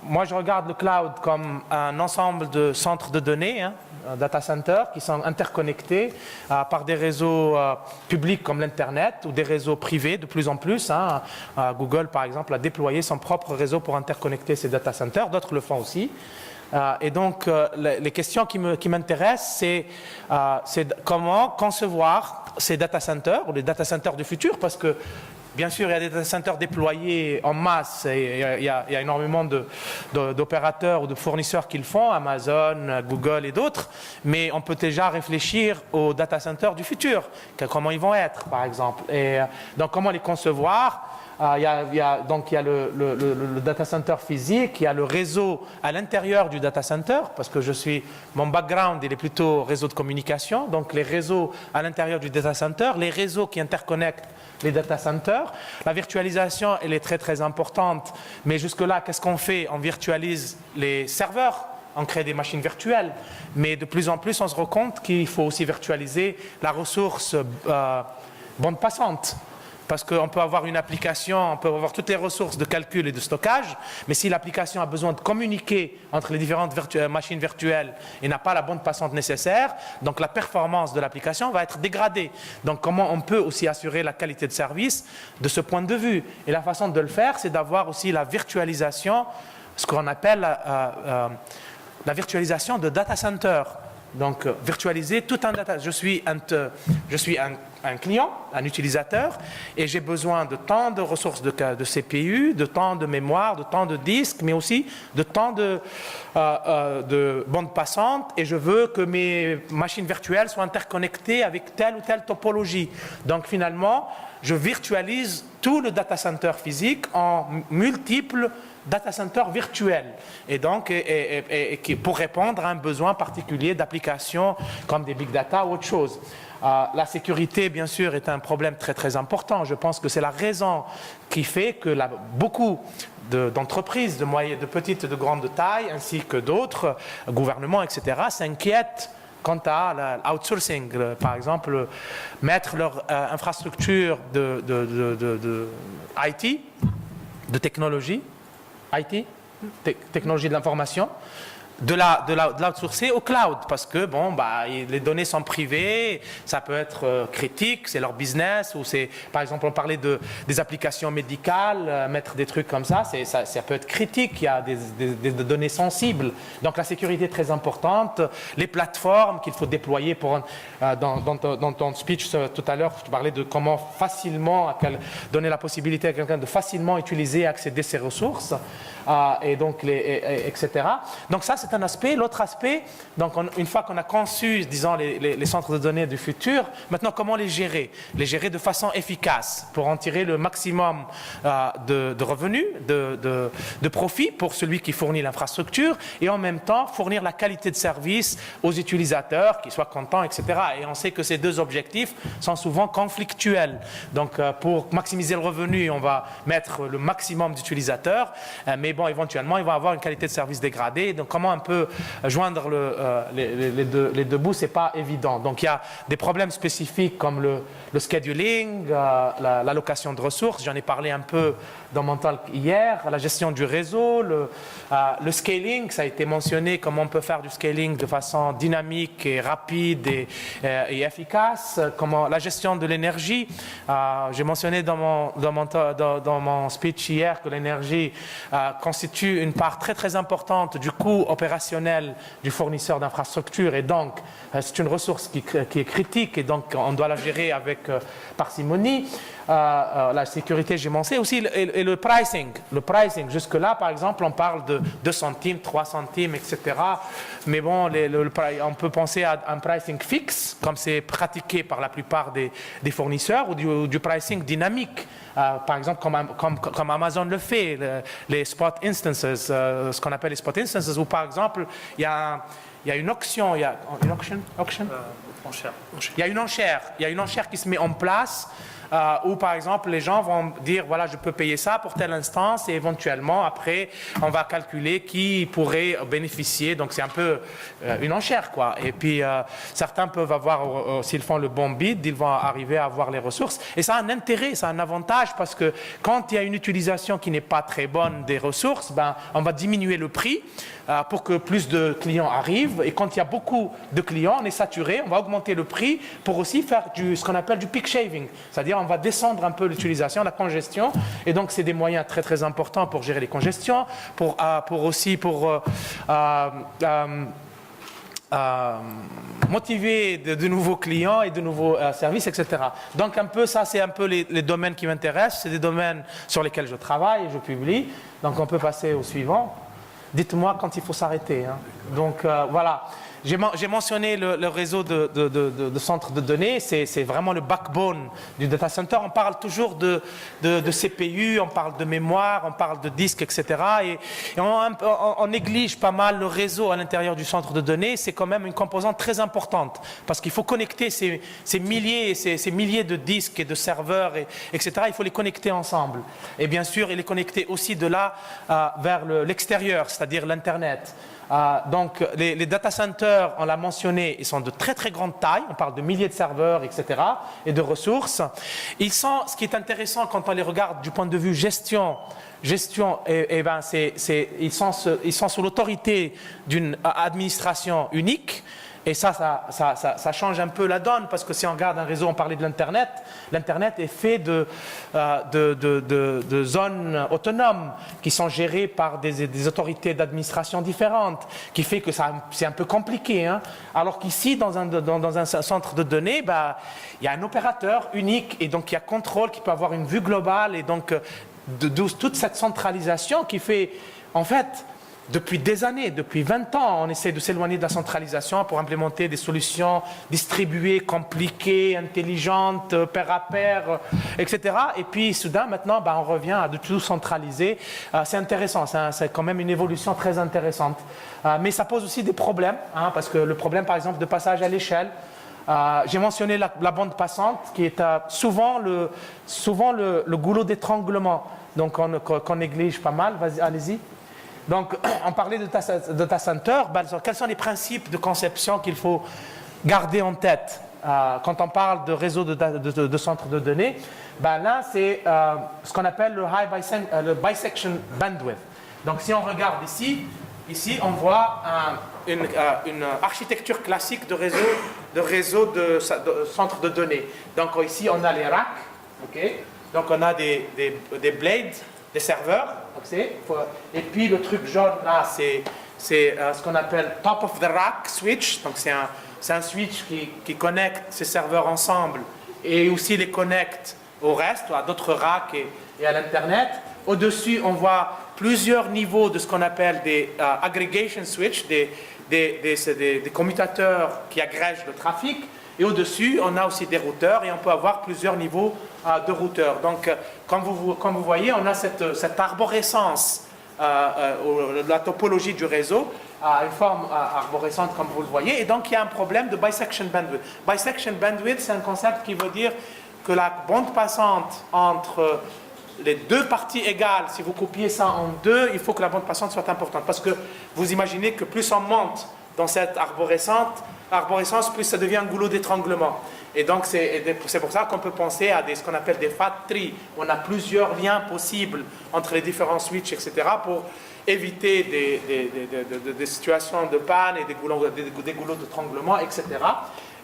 moi je regarde le cloud comme un ensemble de centres de données, data centers, qui sont interconnectés par des réseaux publics comme l'Internet ou des réseaux privés de plus en plus. Google, par exemple, a déployé son propre réseau pour interconnecter ses data centers, d'autres le font aussi. Et donc, les questions qui m'intéressent, c'est comment concevoir ces data centers, ou les data centers du futur, parce que, bien sûr, il y a des data centers déployés en masse, et il y a énormément d'opérateurs ou de fournisseurs qui le font, Amazon, Google et d'autres, mais on peut déjà réfléchir aux data centers du futur, comment ils vont être, par exemple. Et donc, comment les concevoir? Il y a le data center physique, il y a le réseau à l'intérieur du data center, parce que mon background, il est plutôt réseau de communication, donc les réseaux à l'intérieur du data center, les réseaux qui interconnectent les data centers. La virtualisation, elle est très très importante, mais jusque-là, qu'est-ce qu'on fait? On virtualise les serveurs, on crée des machines virtuelles, mais de plus en plus, on se rend compte qu'il faut aussi virtualiser la ressource bande passante. Parce qu'on peut avoir une application, on peut avoir toutes les ressources de calcul et de stockage, mais si l'application a besoin de communiquer entre les différentes machines virtuelles et n'a pas la bande passante nécessaire, donc la performance de l'application va être dégradée. Donc comment on peut aussi assurer la qualité de service de ce point de vue? Et la façon de le faire, c'est d'avoir aussi la virtualisation, ce qu'on appelle la virtualisation de data center. Donc, virtualiser tout un data. Je suis un client, un utilisateur, et j'ai besoin de tant de ressources de CPU, de temps de mémoire, de temps de disque, mais aussi de temps de bande passante, et je veux que mes machines virtuelles soient interconnectées avec telle ou telle topologie. Donc, finalement, je virtualise tout le data center physique en multiples data center virtuel, et donc pour répondre à un besoin particulier d'applications comme des big data ou autre chose. La sécurité, bien sûr, est un problème très très important. Je pense que c'est la raison qui fait que beaucoup d'entreprises de petites et de grande taille, ainsi que d'autres, gouvernements, etc., s'inquiètent quant à l'outsourcing. Par exemple, mettre leur infrastructure de IT, de technologie, technologie de l'information, de l'outsourcer au cloud, parce que les données sont privées, ça peut être critique, c'est leur business, ou c'est, par exemple, on parlait des applications médicales, mettre des trucs comme ça, ça peut être critique, il y a des données sensibles, donc la sécurité est très importante, les plateformes qu'il faut déployer dans ton speech tout à l'heure, tu parlais de comment facilement donner la possibilité à quelqu'un de facilement utiliser et accéder à ces ressources, et donc etc. Donc ça, c'est un aspect. L'autre aspect, donc une fois qu'on a conçu, disons, les centres de données du futur, maintenant, comment les gérer? Les gérer de façon efficace pour en tirer le maximum de revenus, de profit pour celui qui fournit l'infrastructure, et en même temps, fournir la qualité de service aux utilisateurs, qu'ils soient contents, etc. Et on sait que ces deux objectifs sont souvent conflictuels. Donc, pour maximiser le revenu, on va mettre le maximum d'utilisateurs, mais éventuellement, il va avoir une qualité de service dégradée. Donc, comment un peu joindre les deux bouts, c'est pas évident. Donc, il y a des problèmes spécifiques comme le scheduling, l'allocation de ressources. J'en ai parlé un peu dans mon talk hier. La gestion du réseau, le scaling, ça a été mentionné, comment on peut faire du scaling de façon dynamique et rapide et efficace. Comment la gestion de l'énergie. J'ai mentionné dans mon speech hier que l'énergie constitue une part très très importante du coût opérationnel du fournisseur d'infrastructures, et donc c'est une ressource qui est critique, et donc on doit la gérer avec parcimonie. La sécurité, j'ai mentionné aussi, et le pricing. Le pricing, jusque-là, par exemple, on parle de 2 centimes, 3 centimes, etc. Mais bon, on peut penser à un pricing fixe, comme c'est pratiqué par la plupart des fournisseurs, ou du pricing dynamique. Par exemple, comme Amazon le fait, les spot instances, ce qu'on appelle les spot instances, où par exemple, il y a une auction, il y a une auction? Enchère. Il y a une enchère qui se met en place, où par exemple les gens vont dire voilà, je peux payer ça pour telle instance, et éventuellement après on va calculer qui pourrait bénéficier. Donc c'est un peu une enchère, quoi. Et puis certains peuvent avoir, s'ils font le bon bid, ils vont arriver à avoir les ressources, et ça a un intérêt, ça a un avantage, parce que quand il y a une utilisation qui n'est pas très bonne des ressources, on va diminuer le prix pour que plus de clients arrivent, et quand il y a beaucoup de clients, on est saturé, on va augmenter le prix pour aussi faire ce qu'on appelle du peak shaving, c'est-à-dire on va descendre un peu l'utilisation, la congestion, et donc c'est des moyens très très importants pour gérer les congestions, pour motiver de nouveaux clients et de nouveaux services, etc. Donc un peu ça, c'est un peu les domaines qui m'intéressent, c'est des domaines sur lesquels je travaille et je publie. Donc on peut passer au suivant. Dites-moi quand il faut s'arrêter. Hein. Donc voilà, j'ai mentionné le réseau de centres de données, c'est vraiment le backbone du data center. On parle toujours de CPU, on parle de mémoire, on parle de disques, etc. Et on néglige pas mal le réseau à l'intérieur du centre de données. C'est quand même une composante très importante, parce qu'il faut connecter ces milliers de disques et de serveurs, etc. Il faut les connecter ensemble. Et bien sûr, et les connecter aussi de là vers l'extérieur, c'est-à-dire l'Internet. Donc les data centers, on l'a mentionné, ils sont de très très grande taille, on parle de milliers de serveurs, etc. et de ressources. Ce qui est intéressant quand on les regarde du point de vue gestion, ils sont sous l'autorité d'une administration unique. Et ça change un peu la donne, parce que si on regarde un réseau, on parlait de l'Internet, l'Internet est fait de zones autonomes qui sont gérées par des autorités d'administration différentes, qui fait que c'est un peu compliqué. Hein. Alors qu'ici, dans un centre de données, il y a un opérateur unique, et donc il y a contrôle qui peut avoir une vue globale, et donc toute cette centralisation qui fait, en fait, depuis des années, depuis 20 ans, on essaie de s'éloigner de la centralisation pour implémenter des solutions distribuées, compliquées, intelligentes, pair à pair, etc. Et puis, soudain, maintenant, on revient à de tout centraliser. C'est intéressant, c'est quand même une évolution très intéressante. Mais ça pose aussi des problèmes, hein, parce que le problème, par exemple, de passage à l'échelle, j'ai mentionné la bande passante, qui est souvent le goulot d'étranglement, donc qu'on néglige pas mal. Vas-y, allez-y. Donc, on parlait de data center. Quels sont les principes de conception qu'il faut garder en tête quand on parle de réseau de centres de données? Là, c'est ce qu'on appelle le bisection bandwidth. Donc, si on regarde ici on voit une architecture classique de réseau de centres de données. Donc, ici, on a les racks. Okay. Donc, on a des blades, des serveurs. Okay. Et puis, le truc jaune, là, c'est ce qu'on appelle top of the rack switch. Donc, c'est un switch qui connecte ces serveurs ensemble et aussi les connecte au reste, à d'autres racks et à l'Internet. Au-dessus, on voit plusieurs niveaux de ce qu'on appelle des aggregation switch, des commutateurs qui agrègent le trafic. Et au-dessus, on a aussi des routeurs et on peut avoir plusieurs niveaux de routeurs. Donc, comme vous voyez, on a cette arborescence, la topologie du réseau, une forme arborescente comme vous le voyez. Et donc, il y a un problème de bisection bandwidth. Bisection bandwidth, c'est un concept qui veut dire que la bande passante entre les deux parties égales, si vous copiez ça en deux, il faut que la bande passante soit importante. Parce que vous imaginez que plus on monte dans cette arborescence, plus ça devient un goulot d'étranglement. Et donc, c'est pour ça qu'on peut penser à ce qu'on appelle des fat trees. On a plusieurs liens possibles entre les différents switches, etc., pour éviter des situations de panne et des goulots d'étranglement, etc.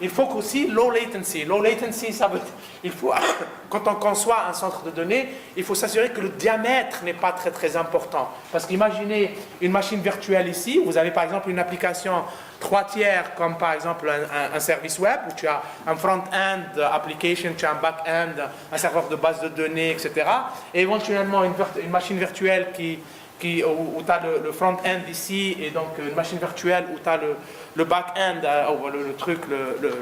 Il faut aussi low latency. Low latency, ça veut dire, quand on conçoit un centre de données, il faut s'assurer que le diamètre n'est pas très très important. Parce qu'imaginez une machine virtuelle ici, vous avez par exemple une application 3/3, comme par exemple un service web, où tu as un front-end application, tu as un back-end, un serveur de base de données, etc. Et éventuellement une machine virtuelle où tu as le front-end ici, et donc une machine virtuelle où tu as le back-end,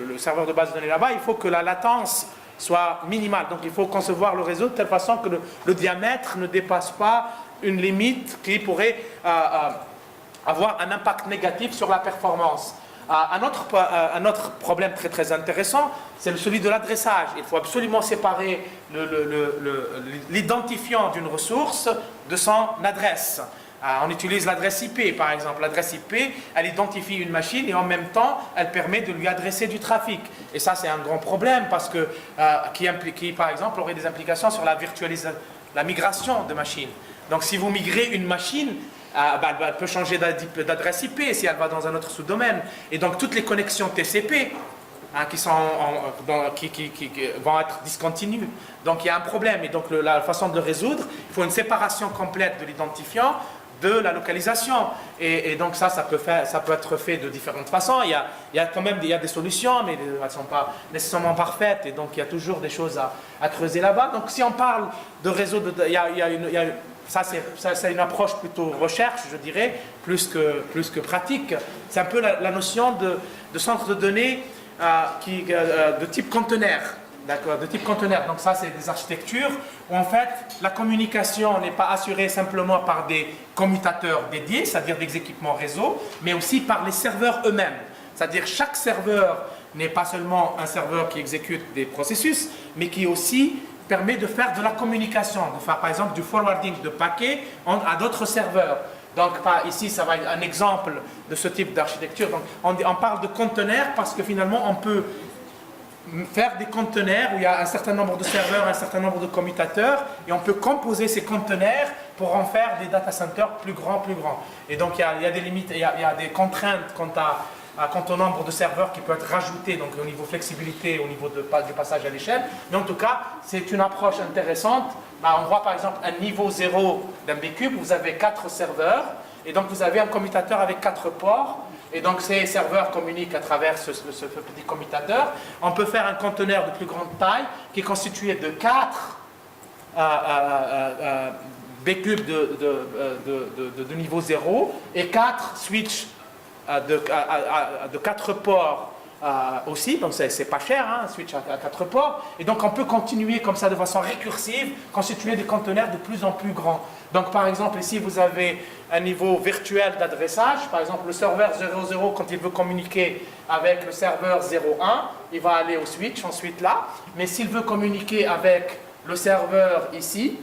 le serveur de base de données là-bas. Il faut que la latence soit minimale. Donc il faut concevoir le réseau de telle façon que le diamètre ne dépasse pas une limite qui pourrait avoir un impact négatif sur la performance. Un autre problème très très intéressant, c'est celui de l'adressage. Il faut absolument séparer l'identifiant d'une ressource de son adresse. On utilise l'adresse IP, par exemple. L'adresse IP, elle identifie une machine et en même temps, elle permet de lui adresser du trafic. Et ça, c'est un grand problème parce que qui, par exemple, aurait des implications sur la migration de machines. Donc, si vous migrez une machine, elle peut changer d'adresse IP si elle va dans un autre sous-domaine. Et donc, toutes les connexions TCP qui vont être discontinues. Donc, il y a un problème. Et donc, la façon de le résoudre, il faut une séparation complète de l'identifiant de la localisation. Et donc, ça peut être fait de différentes façons. Il y a quand même des solutions, mais elles ne sont pas nécessairement parfaites. Et donc, il y a toujours des choses à creuser là-bas. Donc, si on parle de réseau, ça, c'est une approche plutôt recherche, je dirais, plus que pratique. C'est un peu la notion de centre de données de type conteneur. D'accord, de type conteneur. Donc ça, c'est des architectures où en fait, la communication n'est pas assurée simplement par des commutateurs dédiés, c'est-à-dire des équipements réseau, mais aussi par les serveurs eux-mêmes. C'est-à-dire chaque serveur n'est pas seulement un serveur qui exécute des processus, mais qui aussi permet de faire de la communication, de faire par exemple du forwarding de paquets à d'autres serveurs. Donc ici, ça va être un exemple de ce type d'architecture. Donc on parle de conteneurs parce que finalement, on peut faire des conteneurs où il y a un certain nombre de serveurs, un certain nombre de commutateurs, et on peut composer ces conteneurs pour en faire des data centers plus grands. Et donc il y a des limites, il y a des contraintes quant au nombre de serveurs qui peut être rajouté, donc au niveau flexibilité, au niveau du passage à l'échelle. Mais en tout cas, c'est une approche intéressante. On voit par exemple un niveau 0 d'un B-cube, vous avez 4 serveurs, et donc vous avez un commutateur avec 4 ports. Et donc ces serveurs communiquent à travers ce petit commutateur. On peut faire un conteneur de plus grande taille qui est constitué de 4 B-cubes de niveau 0 et 4 switches de 4 ports aussi. Donc c'est pas cher, un switch à 4 ports. Et donc on peut continuer comme ça de façon récursive, constituer des conteneurs de plus en plus grands. Donc par exemple ici vous avez un niveau virtuel d'adressage. Par exemple le serveur 00, quand il veut communiquer avec le serveur 01, il va aller au switch ensuite là. Mais s'il veut communiquer avec le serveur ici,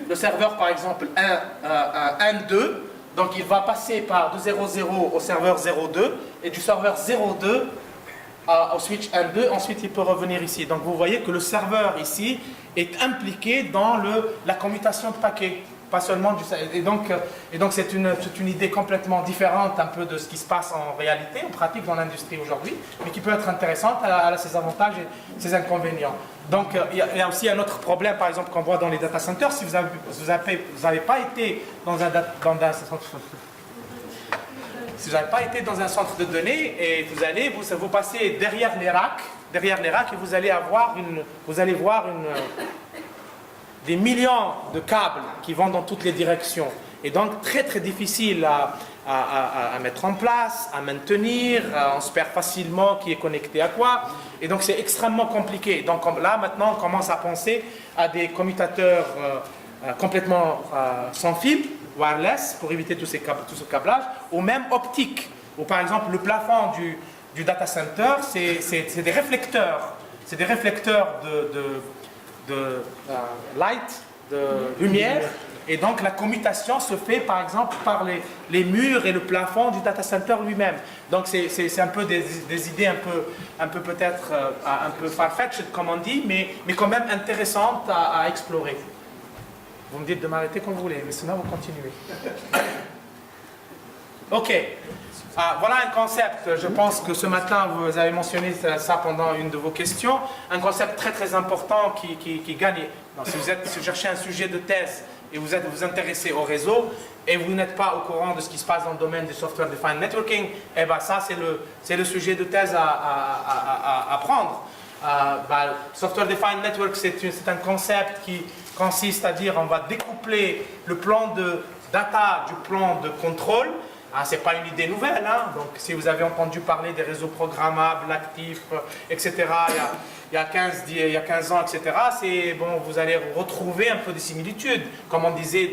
le serveur par exemple 1.2, donc il va passer par de 0.0 au serveur 0.2 et du serveur 0.2 au switch 1.2, ensuite il peut revenir ici. Donc vous voyez que le serveur ici est impliqué dans la commutation de paquets. Pas seulement et donc c'est une idée complètement différente un peu de ce qui se passe en réalité, en pratique dans l'industrie aujourd'hui, mais qui peut être intéressante, elle a ses avantages et ses inconvénients. Donc il y a aussi un autre problème, par exemple, qu'on voit dans les data centers. Si vous n'avez pas été dans un centre de données et vous passez derrière les racks et vous allez voir des millions de câbles qui vont dans toutes les directions. Et donc, très très difficile à mettre en place, à maintenir, on se perd facilement qui est connecté à quoi. Et donc, c'est extrêmement compliqué. Donc là, maintenant, on commence à penser à des commutateurs complètement sans fil, wireless, pour éviter tout ce câblage, ou même optique, où par exemple, le plafond du data center, c'est des réflecteurs. C'est des réflecteurs de light, de lumière, et donc la commutation se fait par exemple par les murs et le plafond du data center lui-même. Donc c'est un peu des idées un peu peut-être un peu far-fetched comme on dit, mais quand même intéressantes à explorer. Vous me dites de m'arrêter quand vous voulez, mais sinon vous continuez. Ok. Voilà un concept, je pense que ce matin vous avez mentionné ça pendant une de vos questions, un concept très très important qui gagne. Non, si vous cherchez un sujet de thèse et vous intéressez au réseau et vous n'êtes pas au courant de ce qui se passe dans le domaine du Software Defined Networking, eh ben ça c'est le sujet de thèse à prendre. Software Defined Network, c'est un concept qui consiste à dire on va découpler le plan de data du plan de contrôle. Ce n'est pas une idée nouvelle, hein? Donc si vous avez entendu parler des réseaux programmables, actifs, etc., il y a 15 ans, etc., vous allez retrouver un peu des similitudes, comme on disait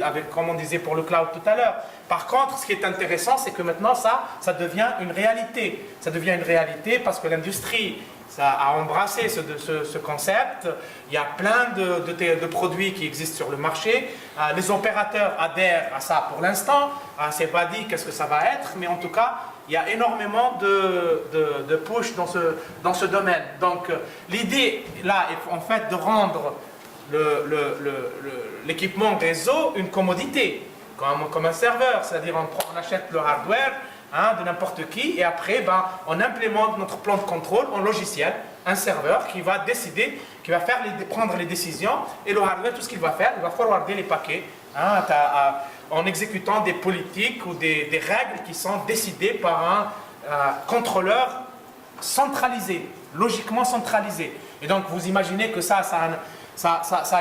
pour le cloud tout à l'heure. Par contre, ce qui est intéressant, c'est que maintenant, ça devient une réalité. Ça devient une réalité parce que l'industrie a embrassé ce concept. Il y a plein de produits qui existent sur le marché. Les opérateurs adhèrent à ça pour l'instant. C'est pas dit qu'est-ce que ça va être, mais en tout cas, il y a énormément de push dans ce domaine. Donc, l'idée là est en fait de rendre l'équipement réseau une commodité, comme un serveur, c'est-à-dire on achète le hardware de n'importe qui, et après on implémente notre plan de contrôle en logiciel, un serveur qui va décider, qui va prendre les décisions, et le hardware, tout ce qu'il va faire, il va forwarder les paquets en exécutant des politiques ou des règles qui sont décidées par un contrôleur centralisé, logiquement centralisé. Et donc vous imaginez que ça a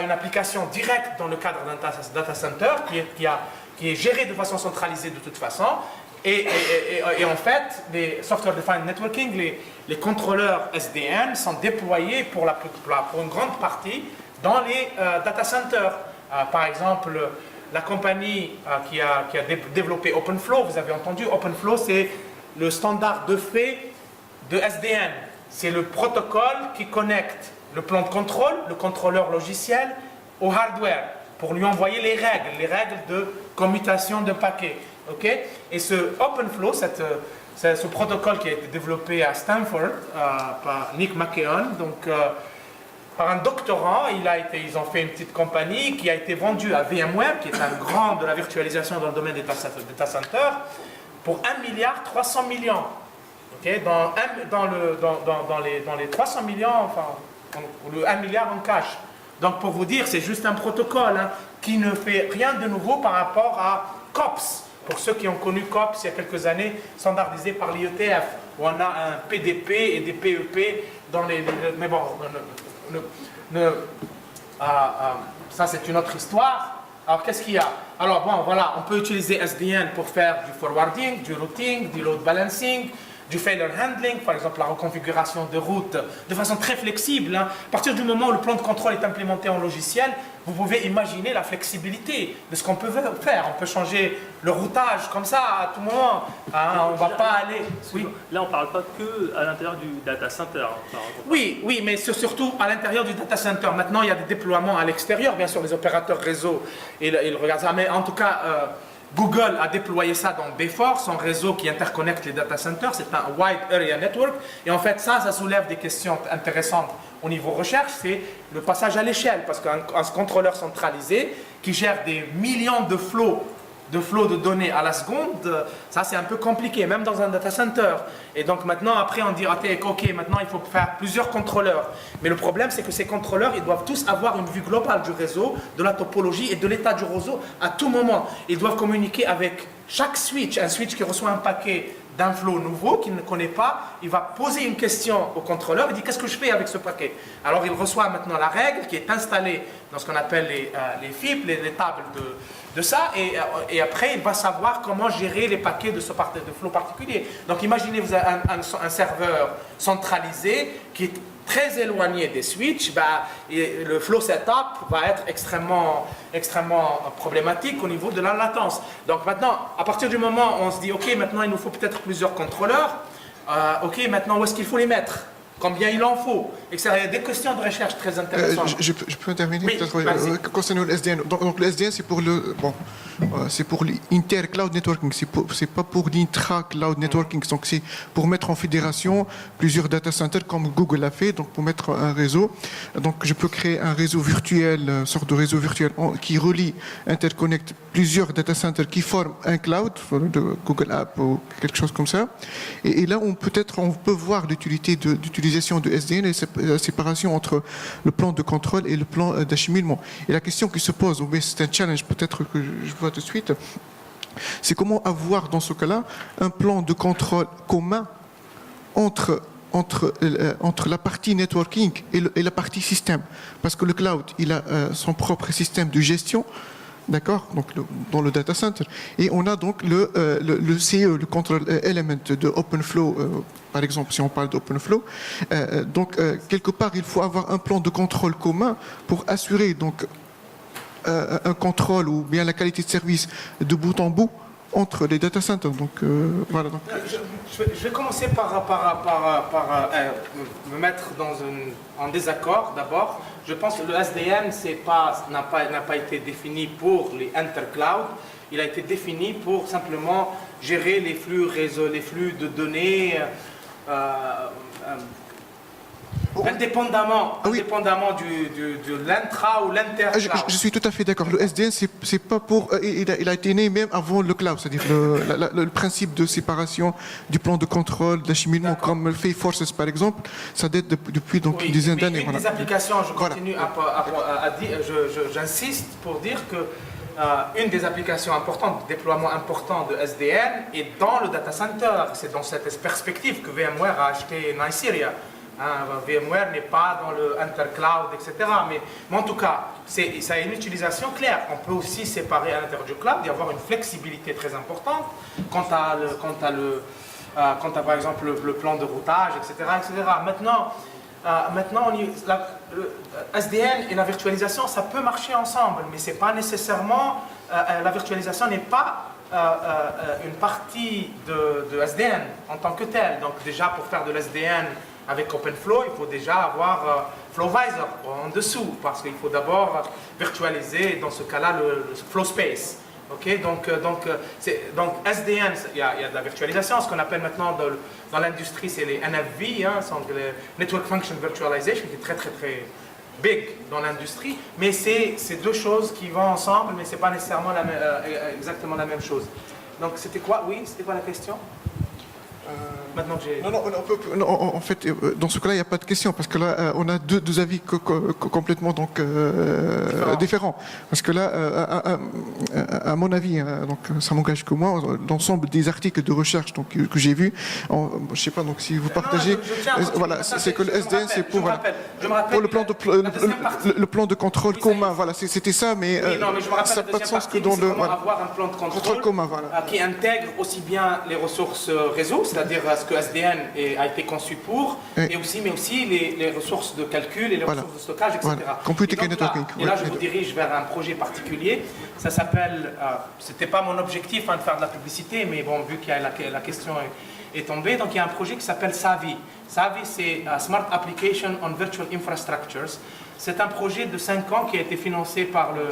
une application directe dans le cadre d'un data center qui est géré de façon centralisée de toute façon. Et en fait, les Software Defined Networking, les contrôleurs SDN sont déployés pour une grande partie dans les data centers. Par exemple, la compagnie qui a développé OpenFlow, vous avez entendu, OpenFlow, c'est le standard de fait de SDN. C'est le protocole qui connecte le plan de contrôle, le contrôleur logiciel, au hardware, pour lui envoyer les règles de commutation de paquets. Okay? Et ce OpenFlow, ce protocole qui a été développé à Stanford par Nick McKeown, donc par un doctorant, ils ont fait une petite compagnie qui a été vendue à VMware, qui est un grand de la virtualisation dans le domaine des data centers, pour 1,3 milliard. Okay? Dans les 300 millions, enfin, le 1 milliard en cash. Donc pour vous dire, c'est juste un protocole qui ne fait rien de nouveau par rapport à COPS. Pour ceux qui ont connu COPS il y a quelques années, standardisé par l'IETF, où on a un PDP et des PEP dans mais bon, ça c'est une autre histoire. Alors qu'est-ce qu'il y a? Alors bon, voilà, on peut utiliser SDN pour faire du forwarding, du routing, du load balancing, du failure handling, par exemple la reconfiguration de route de façon très flexible. À partir du moment où le plan de contrôle est implémenté en logiciel, vous pouvez imaginer la flexibilité de ce qu'on peut faire. On peut changer le routage comme ça à tout moment. On ne va pas aller... Oui. Là, on ne parle pas que à l'intérieur du data center. Oui, mais surtout à l'intérieur du data center. Maintenant, il y a des déploiements à l'extérieur. Bien sûr, les opérateurs réseau, ils regardent ça. Mais en tout cas, Google a déployé ça dans B4, son réseau qui interconnecte les data centers. C'est un Wide Area Network. Et en fait, ça soulève des questions intéressantes au niveau recherche. C'est le passage à l'échelle. Parce qu'un contrôleur centralisé qui gère des millions de flots de données à la seconde, ça c'est un peu compliqué, même dans un data center. Et donc maintenant, après on dit, ok, maintenant il faut faire plusieurs contrôleurs. Mais le problème, c'est que ces contrôleurs, ils doivent tous avoir une vue globale du réseau, de la topologie et de l'état du réseau à tout moment. Ils doivent communiquer avec chaque switch. Un switch qui reçoit un paquet d'un flow nouveau qu'il ne connaît pas, il va poser une question au contrôleur, il dit qu'est-ce que je fais avec ce paquet? Alors il reçoit maintenant la règle qui est installée dans ce qu'on appelle les FIP, les tables de ça, et après il va savoir comment gérer les paquets de flow particulier. Donc imaginez vous avez un serveur centralisé qui est très éloigné des switches, le flow setup va être extrêmement problématique au niveau de la latence. Donc maintenant, à partir du moment où on se dit, ok, maintenant il nous faut peut-être plusieurs contrôleurs, ok, maintenant où est-ce qu'il faut les mettre? Combien il en faut, etc. Il y a des questions de recherche très intéressantes. Je peux intervenir oui, peut-être concernant le SDN. Donc le SDN, c'est pour l'inter-cloud networking, c'est pas pour l'intra-cloud networking. Donc c'est pour mettre en fédération plusieurs data centers comme Google l'a fait, donc pour mettre un réseau. Donc je peux créer un réseau virtuel, une sorte de réseau virtuel qui relie, interconnecte plusieurs data centers qui forment un cloud, de Google App ou quelque chose comme ça. Et là, on peut voir l'utilité d'utilisation de SDN et la séparation entre le plan de contrôle et le plan d'acheminement. Et la question qui se pose, mais c'est un challenge peut-être que je vois tout de suite, c'est comment avoir dans ce cas-là un plan de contrôle commun entre la partie networking et la partie système. Parce que le cloud, il a son propre système de gestion, d'accord, donc dans le data center. Et on a donc le CE, le control element de OpenFlow, par exemple, si on parle d'OpenFlow. Donc, quelque part, il faut avoir un plan de contrôle commun pour assurer donc un contrôle ou bien la qualité de service de bout en bout entre les data centers. Donc, voilà. Donc. Je vais commencer par me mettre en désaccord d'abord. Je pense que le SDN n'a pas été défini pour les intercloud. Il a été défini pour simplement gérer les flux réseau, les flux de données indépendamment de l'intra ou l'intercloud. Je suis tout à fait d'accord. Le SDN, c'est pas pour. Il a été né même avant le cloud, c'est-à-dire le principe de séparation du plan de contrôle, d'acheminement, comme le fait Forces par exemple, ça date depuis donc une dizaine d'années. Une des applications, je continue à dire, j'insiste pour dire que une des applications importantes, le déploiement important de SDN est dans le data center. C'est dans cette perspective que VMware a acheté Nigeria. VMware n'est pas dans le intercloud, etc. Mais en tout cas, ça a une utilisation claire. On peut aussi séparer à l'intérieur du cloud et avoir une flexibilité très importante quant à par exemple le plan de routage, etc. Maintenant, le SDN et la virtualisation, ça peut marcher ensemble, mais c'est pas nécessairement. La virtualisation n'est pas une partie de SDN en tant que telle. Donc déjà, pour faire de l'SDN avec OpenFlow, il faut déjà avoir FlowVisor en dessous, parce qu'il faut d'abord virtualiser, dans ce cas-là, le flow space. Okay, donc SDN, il y a de la virtualisation, ce qu'on appelle maintenant dans l'industrie, c'est les NFV, les Network Function Virtualization, qui est très très très big dans l'industrie, mais c'est deux choses qui vont ensemble, mais ce n'est pas nécessairement exactement la même chose. Donc c'était quoi la question? Maintenant que j'ai... Non, en fait, dans ce cas-là, il n'y a pas de question, parce que là, on a deux avis complètement donc, différents. Parce que là, à mon avis, donc, ça m'engage que moi, l'ensemble des articles de recherche donc, que j'ai vus, je ne sais pas donc, si vous partagez, voilà, c'est que le SDN, c'est pour, pour le plan de contrôle commun. Voilà, c'était ça, mais ça n'a pas de sens que dans le... Avoir un plan de contrôle commun, qui intègre aussi bien les ressources réseau, c'est-à-dire ce que SDN a été conçu pour, Oui. mais aussi les ressources de calcul et les Voilà. ressources de stockage, etc. Voilà. Computing Et and donc là, networking. et là, Ouais, je les vous deux. dirige vers un projet particulier. Ça s'appelle, c'était pas mon objectif de faire de la publicité, mais bon, vu que la question est tombée, donc il y a un projet qui s'appelle SAVI. SAVI, c'est Smart Application on Virtual Infrastructures. C'est un projet de 5 ans qui a été financé par le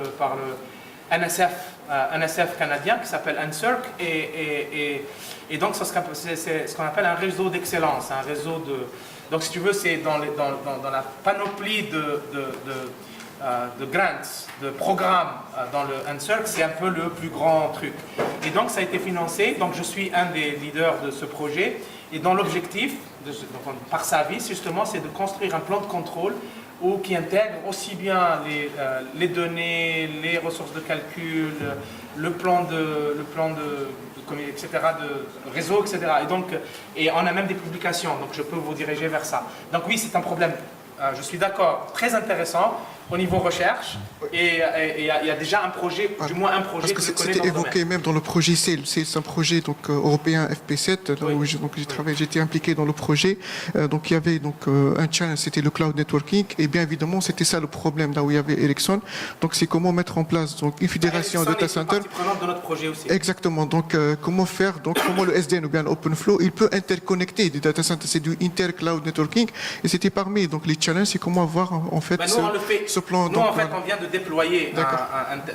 NSF canadien qui s'appelle NSERC et donc c'est ce qu'on appelle un réseau d'excellence, un réseau de... Donc si tu veux, c'est dans la panoplie de grants, de programmes dans le NSERC, c'est un peu le plus grand truc. Et donc ça a été financé, donc je suis un des leaders de ce projet et dans l'objectif, par SAVI justement, c'est de construire un plan de contrôle qui intègre aussi bien les données, les ressources de calcul, le plan de etc., de réseau, etc. Et on a même des publications, donc je peux vous diriger vers ça. Donc oui, c'est un problème, je suis d'accord, très intéressant au niveau recherche, et il y a déjà un projet, du moins un projet Parce que que je connais c'était dans le évoqué domaine. même dans le projet SAIL. C'est un projet donc, européen FP7, là Oui. où j'ai travaillé, j'étais impliqué dans le projet. Donc il y avait donc, un challenge, c'était le cloud networking. Et bien évidemment, c'était ça le problème, là où il y avait Ericsson. Donc c'est comment mettre en place donc, une fédération de data Ericsson est une centers. partie prenante de notre projet aussi. Exactement. Donc, comment faire, donc, comment le SDN ou bien l'OpenFlow, il peut interconnecter des data centers. C'est du inter-cloud networking. Et c'était parmi donc, les challenges, c'est comment avoir en fait Ben, nous, on le fait. ce plan. Nous, donc, en fait, voilà. on vient de déployer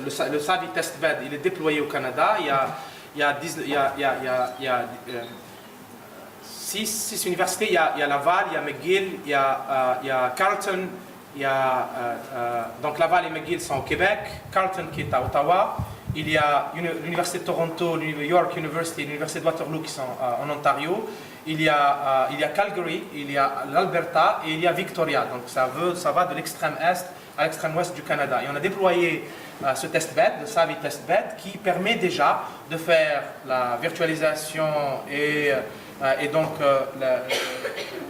le SAVI Testbed. Il est déployé au Canada. Il y a 6 universités. Il y a Laval, il y a McGill, il y a Carleton. Donc Laval et McGill sont au Québec. Carleton qui est à Ottawa. Il y a l'Université de Toronto, York University et l'Université de Waterloo qui sont en Ontario. Il y a Calgary, il y a l'Alberta et il y a Victoria. Donc ça va de l'extrême est à l'extrême ouest du Canada. Et on a déployé ce testbed, le SAVI testbed, qui permet déjà de faire la virtualisation et donc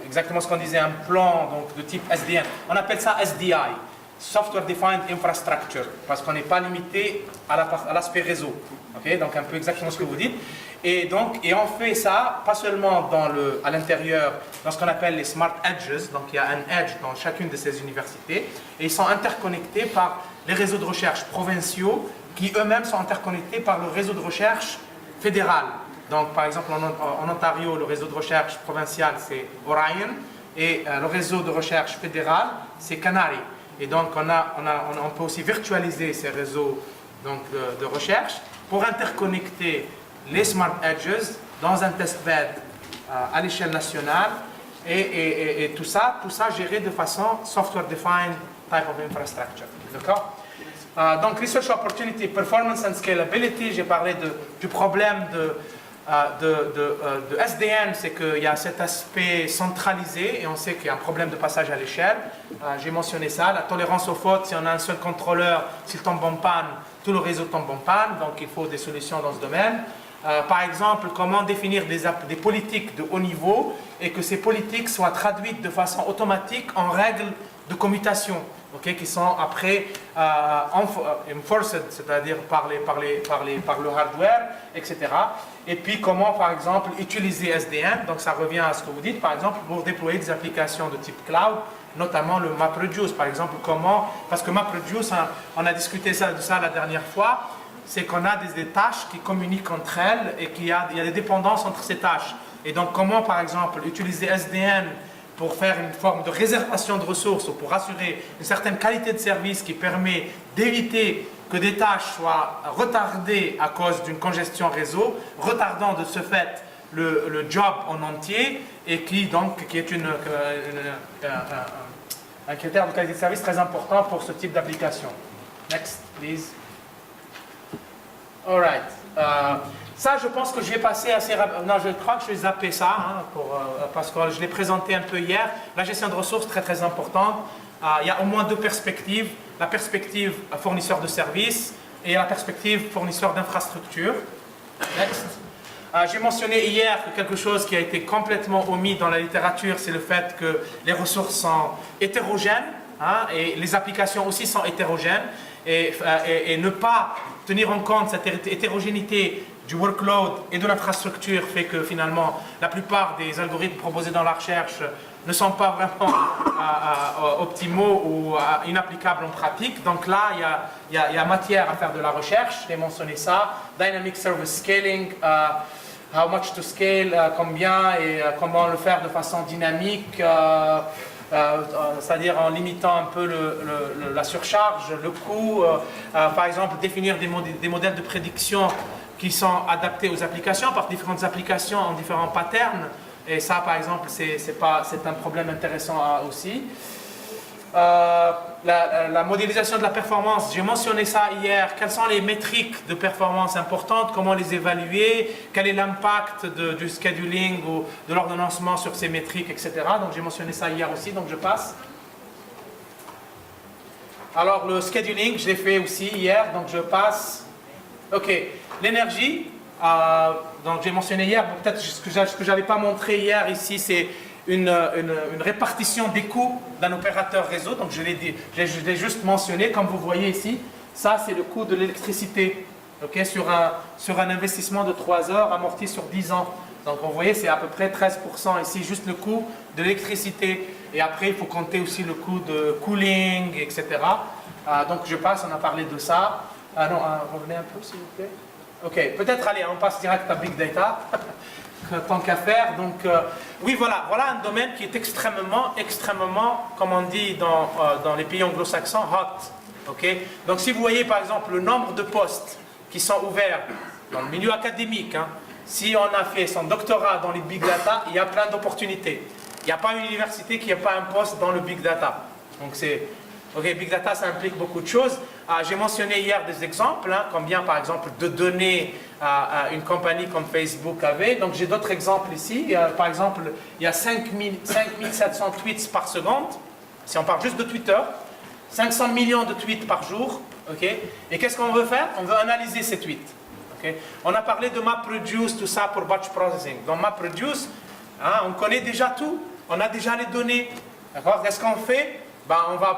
exactement ce qu'on disait, un plan donc, de type SDN. On appelle ça SDI, Software Defined Infrastructure, parce qu'on n'est pas limité à l'aspect réseau. Okay? Donc un peu exactement ce que vous dites. Et on fait ça pas seulement à l'intérieur, dans ce qu'on appelle les smart edges. Donc il y a un edge dans chacune de ces universités, et ils sont interconnectés par les réseaux de recherche provinciaux, qui eux-mêmes sont interconnectés par le réseau de recherche fédéral. Donc par exemple en Ontario, le réseau de recherche provincial c'est Orion, et le réseau de recherche fédéral c'est Canary. Et donc on peut aussi virtualiser ces réseaux donc, de recherche pour interconnecter les smart edges dans un testbed à l'échelle nationale et tout ça géré de façon software defined type of infrastructure. D'accord? Donc research opportunity, performance and scalability, j'ai parlé du problème de SDN, c'est qu'il y a cet aspect centralisé et on sait qu'il y a un problème de passage à l'échelle. J'ai mentionné ça, la tolérance aux fautes, si on a un seul contrôleur, s'il tombe en panne, tout le réseau tombe en panne, donc il faut des solutions dans ce domaine. Par exemple, comment définir des politiques de haut niveau et que ces politiques soient traduites de façon automatique en règles de commutation, okay, qui sont après enforced, c'est-à-dire par le hardware, etc. Et puis comment, par exemple, utiliser SDN, donc ça revient à ce que vous dites, par exemple, pour déployer des applications de type cloud, notamment le MapReduce, par exemple, parce que MapReduce, on a discuté de ça la dernière fois, c'est qu'on a des tâches qui communiquent entre elles et qu'il y a des dépendances entre ces tâches. Et donc comment, par exemple, utiliser SDN pour faire une forme de réservation de ressources ou pour assurer une certaine qualité de service qui permet d'éviter que des tâches soient retardées à cause d'une congestion réseau, retardant de ce fait le job en entier et qui est un critère de qualité de service très important pour ce type d'application. Next, please. All right. Ça, je pense que je vais passer assez rapidement. Non, je crois que je vais zapper ça, parce que je l'ai présenté un peu hier. La gestion de ressources, très très importante. Il y a au moins 2 perspectives. La perspective fournisseur de services et la perspective fournisseur d'infrastructures. Next. J'ai mentionné hier que quelque chose qui a été complètement omis dans la littérature, c'est le fait que les ressources sont hétérogènes, et les applications aussi sont hétérogènes. Et ne pas tenir en compte cette hétérogénéité du workload et de l'infrastructure fait que finalement la plupart des algorithmes proposés dans la recherche ne sont pas vraiment optimaux ou inapplicables en pratique. Donc là, il y a matière à faire de la recherche. J'ai mentionné ça. Dynamic Service Scaling, how much to scale, combien et comment le faire de façon dynamique, c'est-à-dire en limitant un peu la surcharge, le coût. Par exemple, définir des modèles de prédiction qui sont adaptés aux applications, par différentes applications en différents patterns. Et ça, par exemple, c'est un problème intéressant aussi. La modélisation de la performance, j'ai mentionné ça hier. Quelles sont les métriques de performance importantes? Comment les évaluer? Quel est l'impact du scheduling ou de l'ordonnancement sur ces métriques, etc. Donc j'ai mentionné ça hier aussi, donc je passe. Alors le scheduling, je l'ai fait aussi hier, donc je passe. Ok, l'énergie, donc j'ai mentionné hier, peut-être ce que je n'avais pas montré hier ici, c'est une répartition des coûts d'un opérateur réseau. Donc je l'ai juste mentionné, comme vous voyez ici, ça c'est le coût de l'électricité, okay, sur un investissement de 3 heures amorti sur 10 ans. Donc vous voyez, c'est à peu près 13% ici, juste le coût de l'électricité. Et après, il faut compter aussi le coût de cooling, etc. Donc je passe, on a parlé de ça. Non, revenez un peu s'il vous plaît. Ok, peut-être, allez, on passe direct à Big Data, tant qu'à faire. Donc, oui, voilà un domaine qui est extrêmement, comme on dit dans les pays anglo-saxons, hot. Okay? Donc, si vous voyez, par exemple, le nombre de postes qui sont ouverts dans le milieu académique, hein, si on a fait son doctorat dans les Big Data, il y a plein d'opportunités. Il n'y a pas une université qui n'a pas un poste dans le Big Data. Donc, Big Data, ça implique beaucoup de choses. J'ai mentionné hier des exemples, hein, combien par exemple de données une compagnie comme Facebook avait. Donc j'ai d'autres exemples ici. Par exemple, il y a 5700 tweets par seconde, si on parle juste de Twitter, 500 millions de tweets par jour. Okay? Et qu'est-ce qu'on veut faire? On veut analyser ces tweets. Okay? On a parlé de MapReduce, tout ça pour batch processing. Dans MapReduce, hein, on connaît déjà tout, on a déjà les données. Qu'est-ce qu'on fait?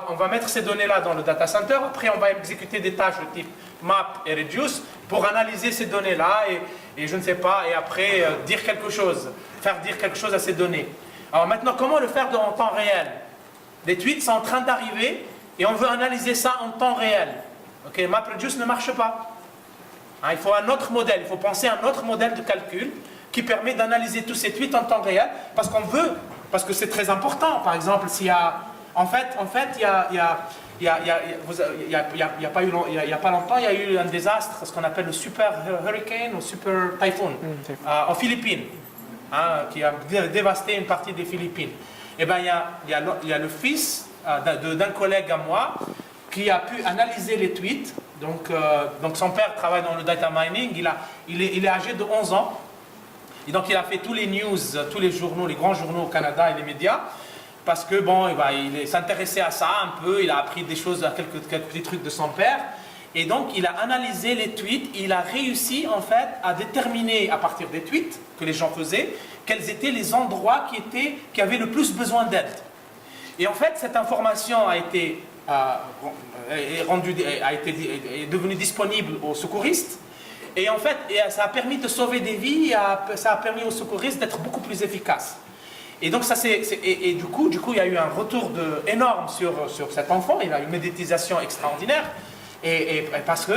On va mettre ces données-là dans le data center. Après, on va exécuter des tâches de type map et reduce pour analyser ces données-là et je ne sais pas, et après dire quelque chose, faire dire quelque chose à ces données. Alors maintenant, comment le faire en temps réel? Les tweets sont en train d'arriver et on veut analyser ça en temps réel. Okay, MapReduce ne marche pas. Hein, il faut un autre modèle, il faut penser à un autre modèle de calcul qui permet d'analyser tous ces tweets en temps réel parce que c'est très important. Par exemple, s'il y a En fait, il n'y a pas longtemps, il y a eu un désastre, ce qu'on appelle le super hurricane ou super typhoon en Philippines, hein, qui a dévasté une partie des Philippines. Et bien, il y a le fils d'un collègue à moi qui a pu analyser les tweets. Donc son père travaille dans le data mining, il est âgé de 11 ans. Et donc il a fait tous les news, tous les journaux, les grands journaux au Canada et les médias. Parce que il s'intéressait à ça un peu, il a appris des choses, quelques petits trucs de son père. Et donc il a analysé les tweets, il a réussi en fait à déterminer à partir des tweets que les gens faisaient, quels étaient les endroits qui avaient le plus besoin d'aide. Et en fait cette information est devenue disponible aux secouristes. Et en fait ça a permis de sauver des vies, ça a permis aux secouristes d'être beaucoup plus efficaces. Et donc du coup il y a eu un retour énorme sur cet enfant, il a eu une médiatisation extraordinaire. Et parce que,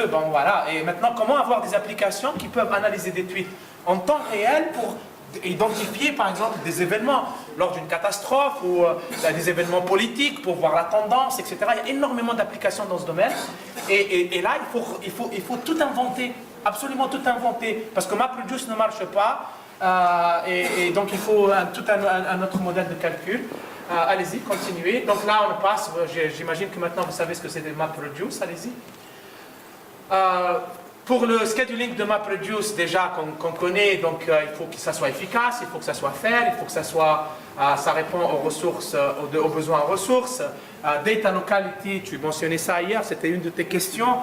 et maintenant, comment avoir des applications qui peuvent analyser des tweets en temps réel pour identifier, par exemple, des événements lors d'une catastrophe ou des événements politiques pour voir la tendance, etc. Il y a énormément d'applications dans ce domaine. Et là, il faut tout inventer, absolument tout inventer, parce que MapReduce ne marche pas. Et donc il faut tout un autre modèle de calcul. Allez-y, continuez. Donc là on passe, j'imagine que maintenant vous savez ce que c'est des MapReduce, allez-y. Pour le scheduling de MapReduce, déjà qu'on connaît, donc il faut que ça soit efficace, il faut que ça soit fair, il faut que ça répond aux ressources, aux besoins en ressources. Data locality, tu mentionnais ça hier, c'était une de tes questions.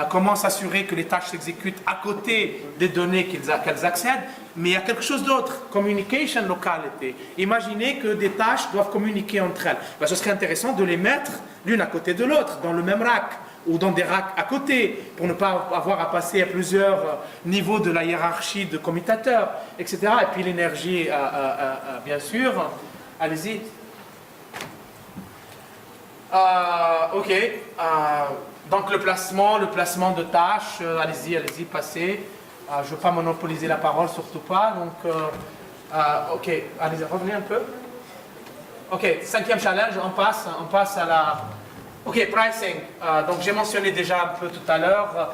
Comment s'assurer que les tâches s'exécutent à côté des données qu'elles accèdent. Mais il y a quelque chose d'autre, communication locality. Imaginez que des tâches doivent communiquer entre elles. Ce serait intéressant de les mettre l'une à côté de l'autre, dans le même rack. ou dans des racks à côté, pour ne pas avoir à passer à plusieurs niveaux de la hiérarchie de commutateurs, etc. Et puis l'énergie, bien sûr. Allez-y. Ok. Donc le placement de tâches, allez-y, passez. Je ne veux pas monopoliser la parole, surtout pas. Donc, ok, allez-y, revenez un peu. Ok, 5e challenge, on passe à la... Ok, pricing. Donc j'ai mentionné déjà un peu tout à l'heure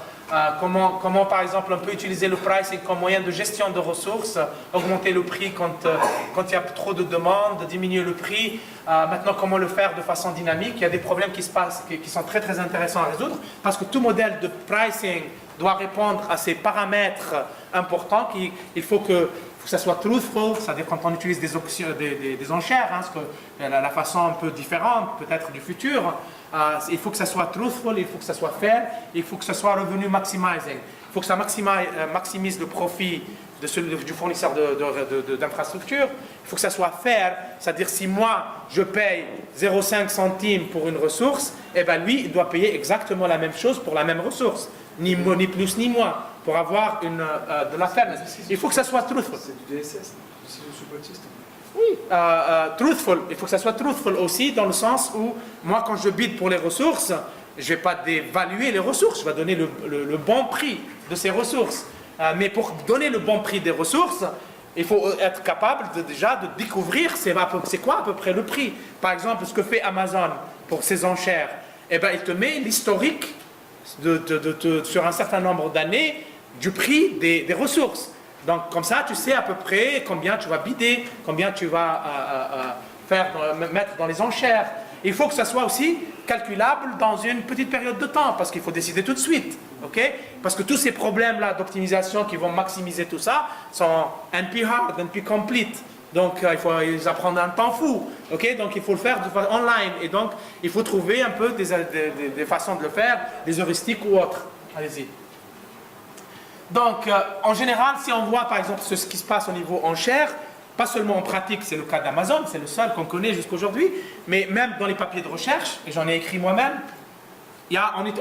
comment par exemple on peut utiliser le pricing comme moyen de gestion de ressources, augmenter le prix quand il y a trop de demandes, diminuer le prix. Maintenant, comment le faire de façon dynamique. Il y a des problèmes qui se passent, qui sont très très intéressants à résoudre, parce que tout modèle de pricing doit répondre à ces paramètres importants. Il faut que ça soit truthful, c'est-à-dire quand on utilise des enchères, parce que la façon un peu différente peut-être du futur, il faut que ça soit truthful, il faut que ça soit fair, il faut que ça soit revenu maximizing. Il faut que ça maximise le profit du fournisseur d'infrastructure. Il faut que ça soit fair, c'est-à-dire si moi je paye 0,5 centimes pour une ressource, eh ben lui il doit payer exactement la même chose pour la même ressource, ni plus ni moins, pour avoir de la fairness. Il faut que ça soit truthful. C'est du DSS, c'est du support system. Oui, truthful. Il faut que ça soit truthful aussi dans le sens où moi quand je bide pour les ressources, je ne vais pas dévaluer les ressources, je vais donner le bon prix de ces ressources. Mais pour donner le bon prix des ressources, il faut être capable déjà de découvrir c'est quoi à peu près le prix. Par exemple, ce que fait Amazon pour ses enchères, eh ben, il te met l'historique sur un certain nombre d'années du prix des ressources. Donc comme ça, tu sais à peu près combien tu vas bider, combien tu vas mettre dans les enchères. Il faut que ça soit aussi calculable dans une petite période de temps, parce qu'il faut décider tout de suite. Okay? Parce que tous ces problèmes-là d'optimisation qui vont maximiser tout ça sont NP hard, NP complete. Donc il faut les apprendre un temps fou. Okay? Donc il faut le faire online. Et donc il faut trouver un peu des façons de le faire, des heuristiques ou autres. Allez-y. Donc en général, si on voit par exemple ce qui se passe au niveau enchères, pas seulement en pratique, c'est le cas d'Amazon, c'est le seul qu'on connaît jusqu'aujourd'hui, mais même dans les papiers de recherche, et j'en ai écrit moi-même,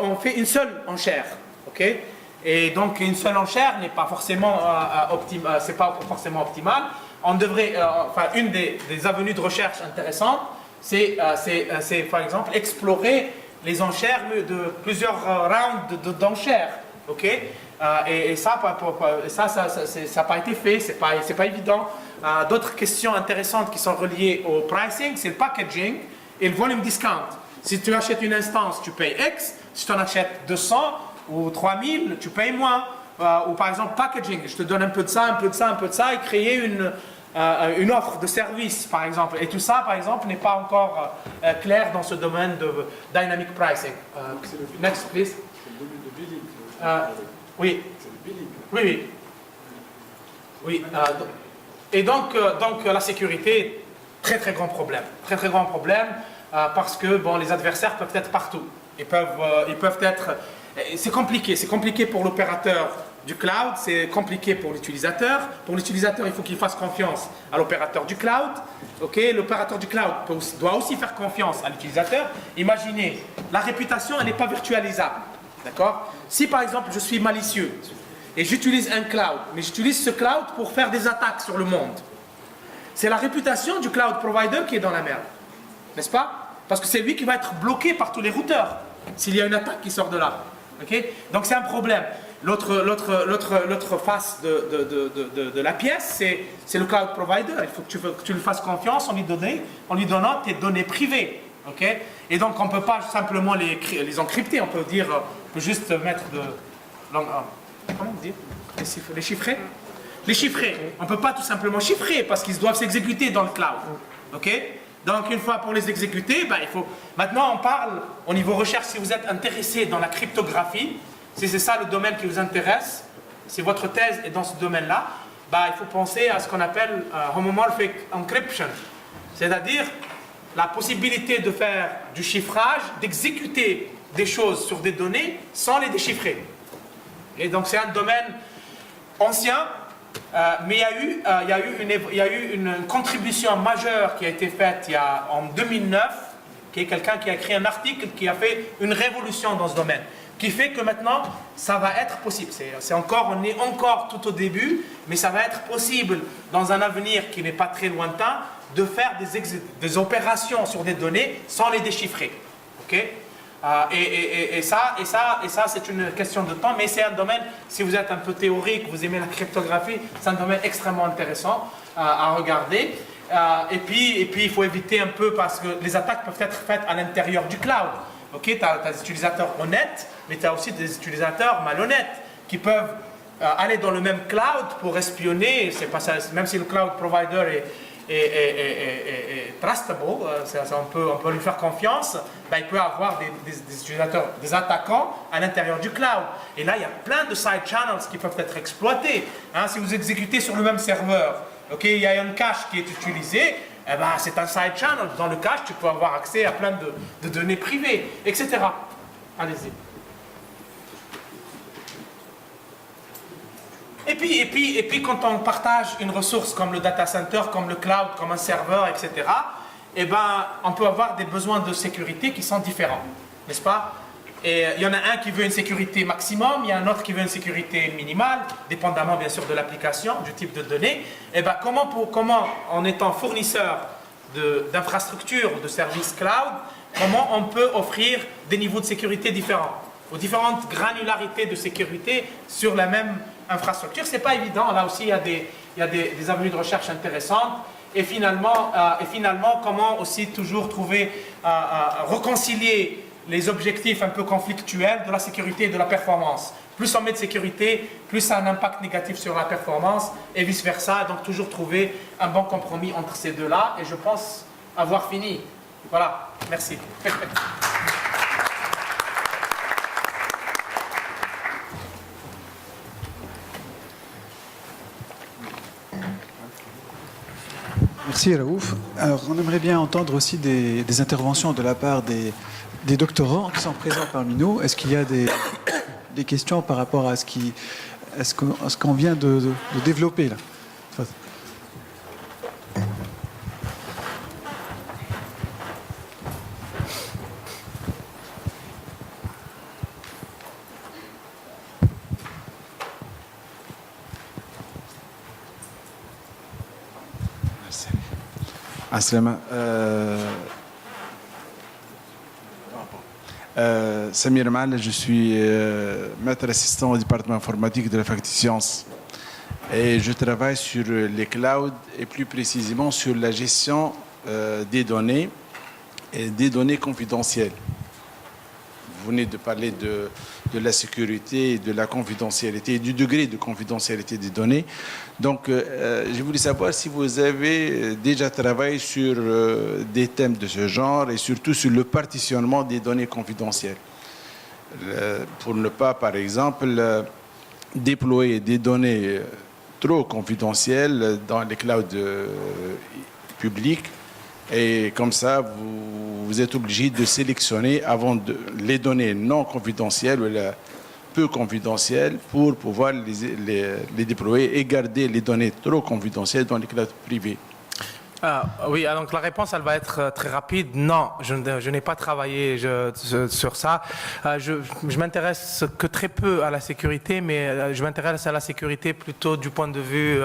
on fait une seule enchère. Okay? Et donc une seule enchère n'est pas forcément optimal. On devrait, une des avenues de recherche intéressantes, c'est par exemple explorer les enchères de plusieurs rounds d'enchères. Okay? Et ça n'a pas été fait, c'est pas évident. D'autres questions intéressantes qui sont reliées au pricing, c'est le packaging et le volume discount. Si tu achètes une instance, tu payes X. Si tu en achètes 200 ou 3000, tu payes moins. Ou par exemple, packaging, je te donne un peu de ça, un peu de ça, un peu de ça, et créer une offre de service, par exemple. Et tout ça, par exemple, n'est pas encore clair dans ce domaine de dynamic pricing. Next, please. C'est le domaine de billing. Oui. C'est le billing. Oui. Oui. Et donc la sécurité, très très grand problème. Très très grand problème parce que les adversaires peuvent être partout. Ils peuvent être... C'est compliqué pour l'opérateur du cloud, c'est compliqué pour l'utilisateur. Pour l'utilisateur, il faut qu'il fasse confiance à l'opérateur du cloud. Okay? L'opérateur du cloud doit aussi faire confiance à l'utilisateur. Imaginez, la réputation, elle n'est pas virtualisable. D'accord? Si par exemple, je suis malicieux, et j'utilise un cloud, mais j'utilise ce cloud pour faire des attaques sur le monde. C'est la réputation du cloud provider qui est dans la merde. N'est-ce pas? Parce que c'est lui qui va être bloqué par tous les routeurs s'il y a une attaque qui sort de là. Okay? Donc c'est un problème. L'autre face de la pièce, c'est le cloud provider. Il faut que tu lui fasses confiance en lui donnant tes données privées. Okay? Et donc on ne peut pas simplement les encrypter, on peut juste mettre comment dire? Les chiffrer? Les chiffrer. On ne peut pas tout simplement chiffrer parce qu'ils doivent s'exécuter dans le cloud. Okay? Donc une fois pour les exécuter, il faut... Maintenant on parle au niveau recherche, si vous êtes intéressé dans la cryptographie, si c'est ça le domaine qui vous intéresse, si votre thèse est dans ce domaine-là, il faut penser à ce qu'on appelle homomorphic encryption. C'est-à-dire la possibilité de faire du chiffrage, d'exécuter des choses sur des données sans les déchiffrer. Et donc c'est un domaine ancien, mais il y a eu une contribution majeure qui a été faite en 2009, quelqu'un qui a écrit un article qui a fait une révolution dans ce domaine, qui fait que maintenant, ça va être possible. On est encore tout au début, mais ça va être possible dans un avenir qui n'est pas très lointain de faire des opérations sur des données sans les déchiffrer. Ok? Et ça, c'est une question de temps, mais c'est un domaine, si vous êtes un peu théorique, vous aimez la cryptographie, c'est un domaine extrêmement intéressant à regarder. Et puis, il faut éviter un peu, parce que les attaques peuvent être faites à l'intérieur du cloud. Okay, tu as des utilisateurs honnêtes, mais tu as aussi des utilisateurs malhonnêtes qui peuvent aller dans le même cloud pour espionner. C'est pas ça, même si le cloud provider est trustable, on peut lui faire confiance, ben, il peut avoir des utilisateurs, des attaquants à l'intérieur du cloud. Et là, il y a plein de side channels qui peuvent être exploités. Hein, si vous exécutez sur le même serveur, okay, il y a un cache qui est utilisé, eh ben, c'est un side channel. Dans le cache, tu peux avoir accès à plein de données privées, etc. Allez-y. Et puis, quand on partage une ressource comme le data center, comme le cloud, comme un serveur, etc., eh ben, on peut avoir des besoins de sécurité qui sont différents, n'est-ce pas? Et il y en a un qui veut une sécurité maximum, il y a un autre qui veut une sécurité minimale, dépendamment bien sûr de l'application, du type de données. Et ben comment en étant fournisseur d'infrastructures, de services cloud, comment on peut offrir des niveaux de sécurité différents, aux différentes granularités de sécurité sur la même infrastructure. C'est pas évident, là aussi il y a des avenues de recherche intéressantes. Et finalement, comment aussi toujours réconcilier les objectifs un peu conflictuels de la sécurité et de la performance. Plus on met de sécurité, plus ça a un impact négatif sur la performance et vice-versa. Donc toujours trouver un bon compromis entre ces deux-là. Et je pense avoir fini. Voilà, merci. Merci Raouf. Alors on aimerait bien entendre aussi des interventions de la part des doctorants qui sont présents parmi nous. Est-ce qu'il y a des questions par rapport à ce qu'on vient de développer là? Aslama. Samir Mal, je suis maître assistant au département informatique de la faculté de sciences et je travaille sur les clouds et plus précisément sur la gestion des données et des données confidentielles. Vous venez de parler de la sécurité, de la confidentialité, du degré de confidentialité des données. Donc, je voulais savoir si vous avez déjà travaillé sur des thèmes de ce genre et surtout sur le partitionnement des données confidentielles. Pour ne pas, par exemple, déployer des données trop confidentielles dans les clouds publics. Et comme ça, vous êtes obligé de sélectionner avant les données non confidentielles ou peu confidentielles pour pouvoir les déployer et garder les données trop confidentielles dans les clouds privés. Oui, donc la réponse, elle va être très rapide. Non, je n'ai pas travaillé sur ça. Je m'intéresse que très peu à la sécurité, mais je m'intéresse à la sécurité plutôt du point de vue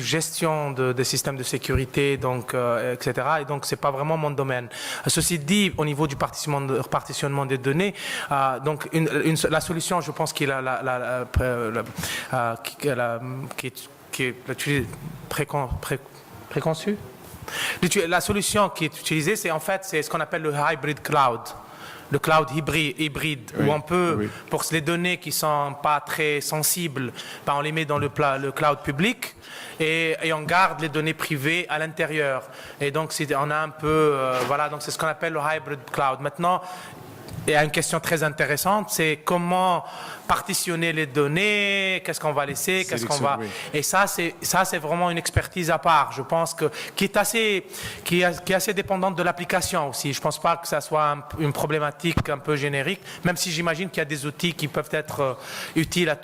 gestion des systèmes de sécurité, donc etc. Et donc c'est pas vraiment mon domaine. Ceci dit, au niveau du partitionnement des données, donc la solution, je pense qu'il qui est préconçu. La solution qui est utilisée, c'est ce qu'on appelle le hybrid cloud. Le cloud hybride, oui, où on peut, oui, pour les données qui ne sont pas très sensibles, on les met dans le cloud public et on garde les données privées à l'intérieur. Et donc, on a un peu, voilà, donc c'est ce qu'on appelle le hybrid cloud. Maintenant, il y a une question très intéressante, c'est comment partitionner les données, qu'est-ce qu'on va laisser, qu'est-ce qu'on va... Et ça, c'est vraiment une expertise à part, je pense, qui est assez dépendante de l'application aussi. Je ne pense pas que ça soit une problématique un peu générique, même si j'imagine qu'il y a des outils qui peuvent être utiles à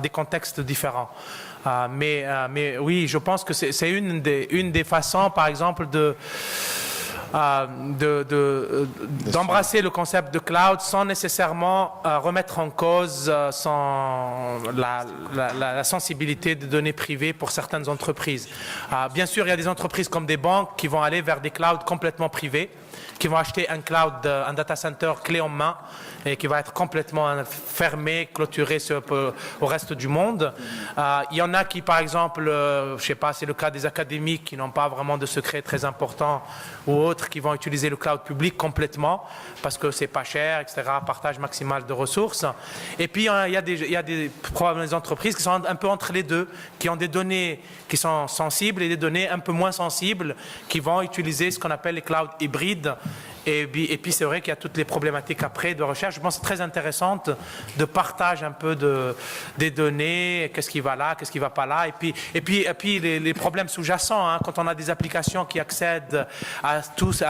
des contextes différents. Mais oui, je pense que c'est une des façons, par exemple, d'embrasser le concept de cloud sans nécessairement remettre en cause la sensibilité des données privées pour certaines entreprises. Bien sûr, il y a des entreprises comme des banques qui vont aller vers des clouds complètement privés, qui vont acheter un cloud, un data center clé en main et qui va être complètement fermé, clôturé au reste du monde. Il y en a qui, par exemple, je ne sais pas, c'est le cas des académiques qui n'ont pas vraiment de secrets très importants ou autres, qui vont utiliser le cloud public complètement parce que c'est pas cher, etc., partage maximal de ressources. Et puis, il y a des entreprises qui sont un peu entre les deux, qui ont des données qui sont sensibles et des données un peu moins sensibles, qui vont utiliser ce qu'on appelle les clouds hybrides. Et puis c'est vrai qu'il y a toutes les problématiques après de recherche. Je pense que c'est très intéressant de partage un peu des données, qu'est-ce qui va là, qu'est-ce qui ne va pas là. Et puis les problèmes sous-jacents, hein, quand on a des applications qui accèdent à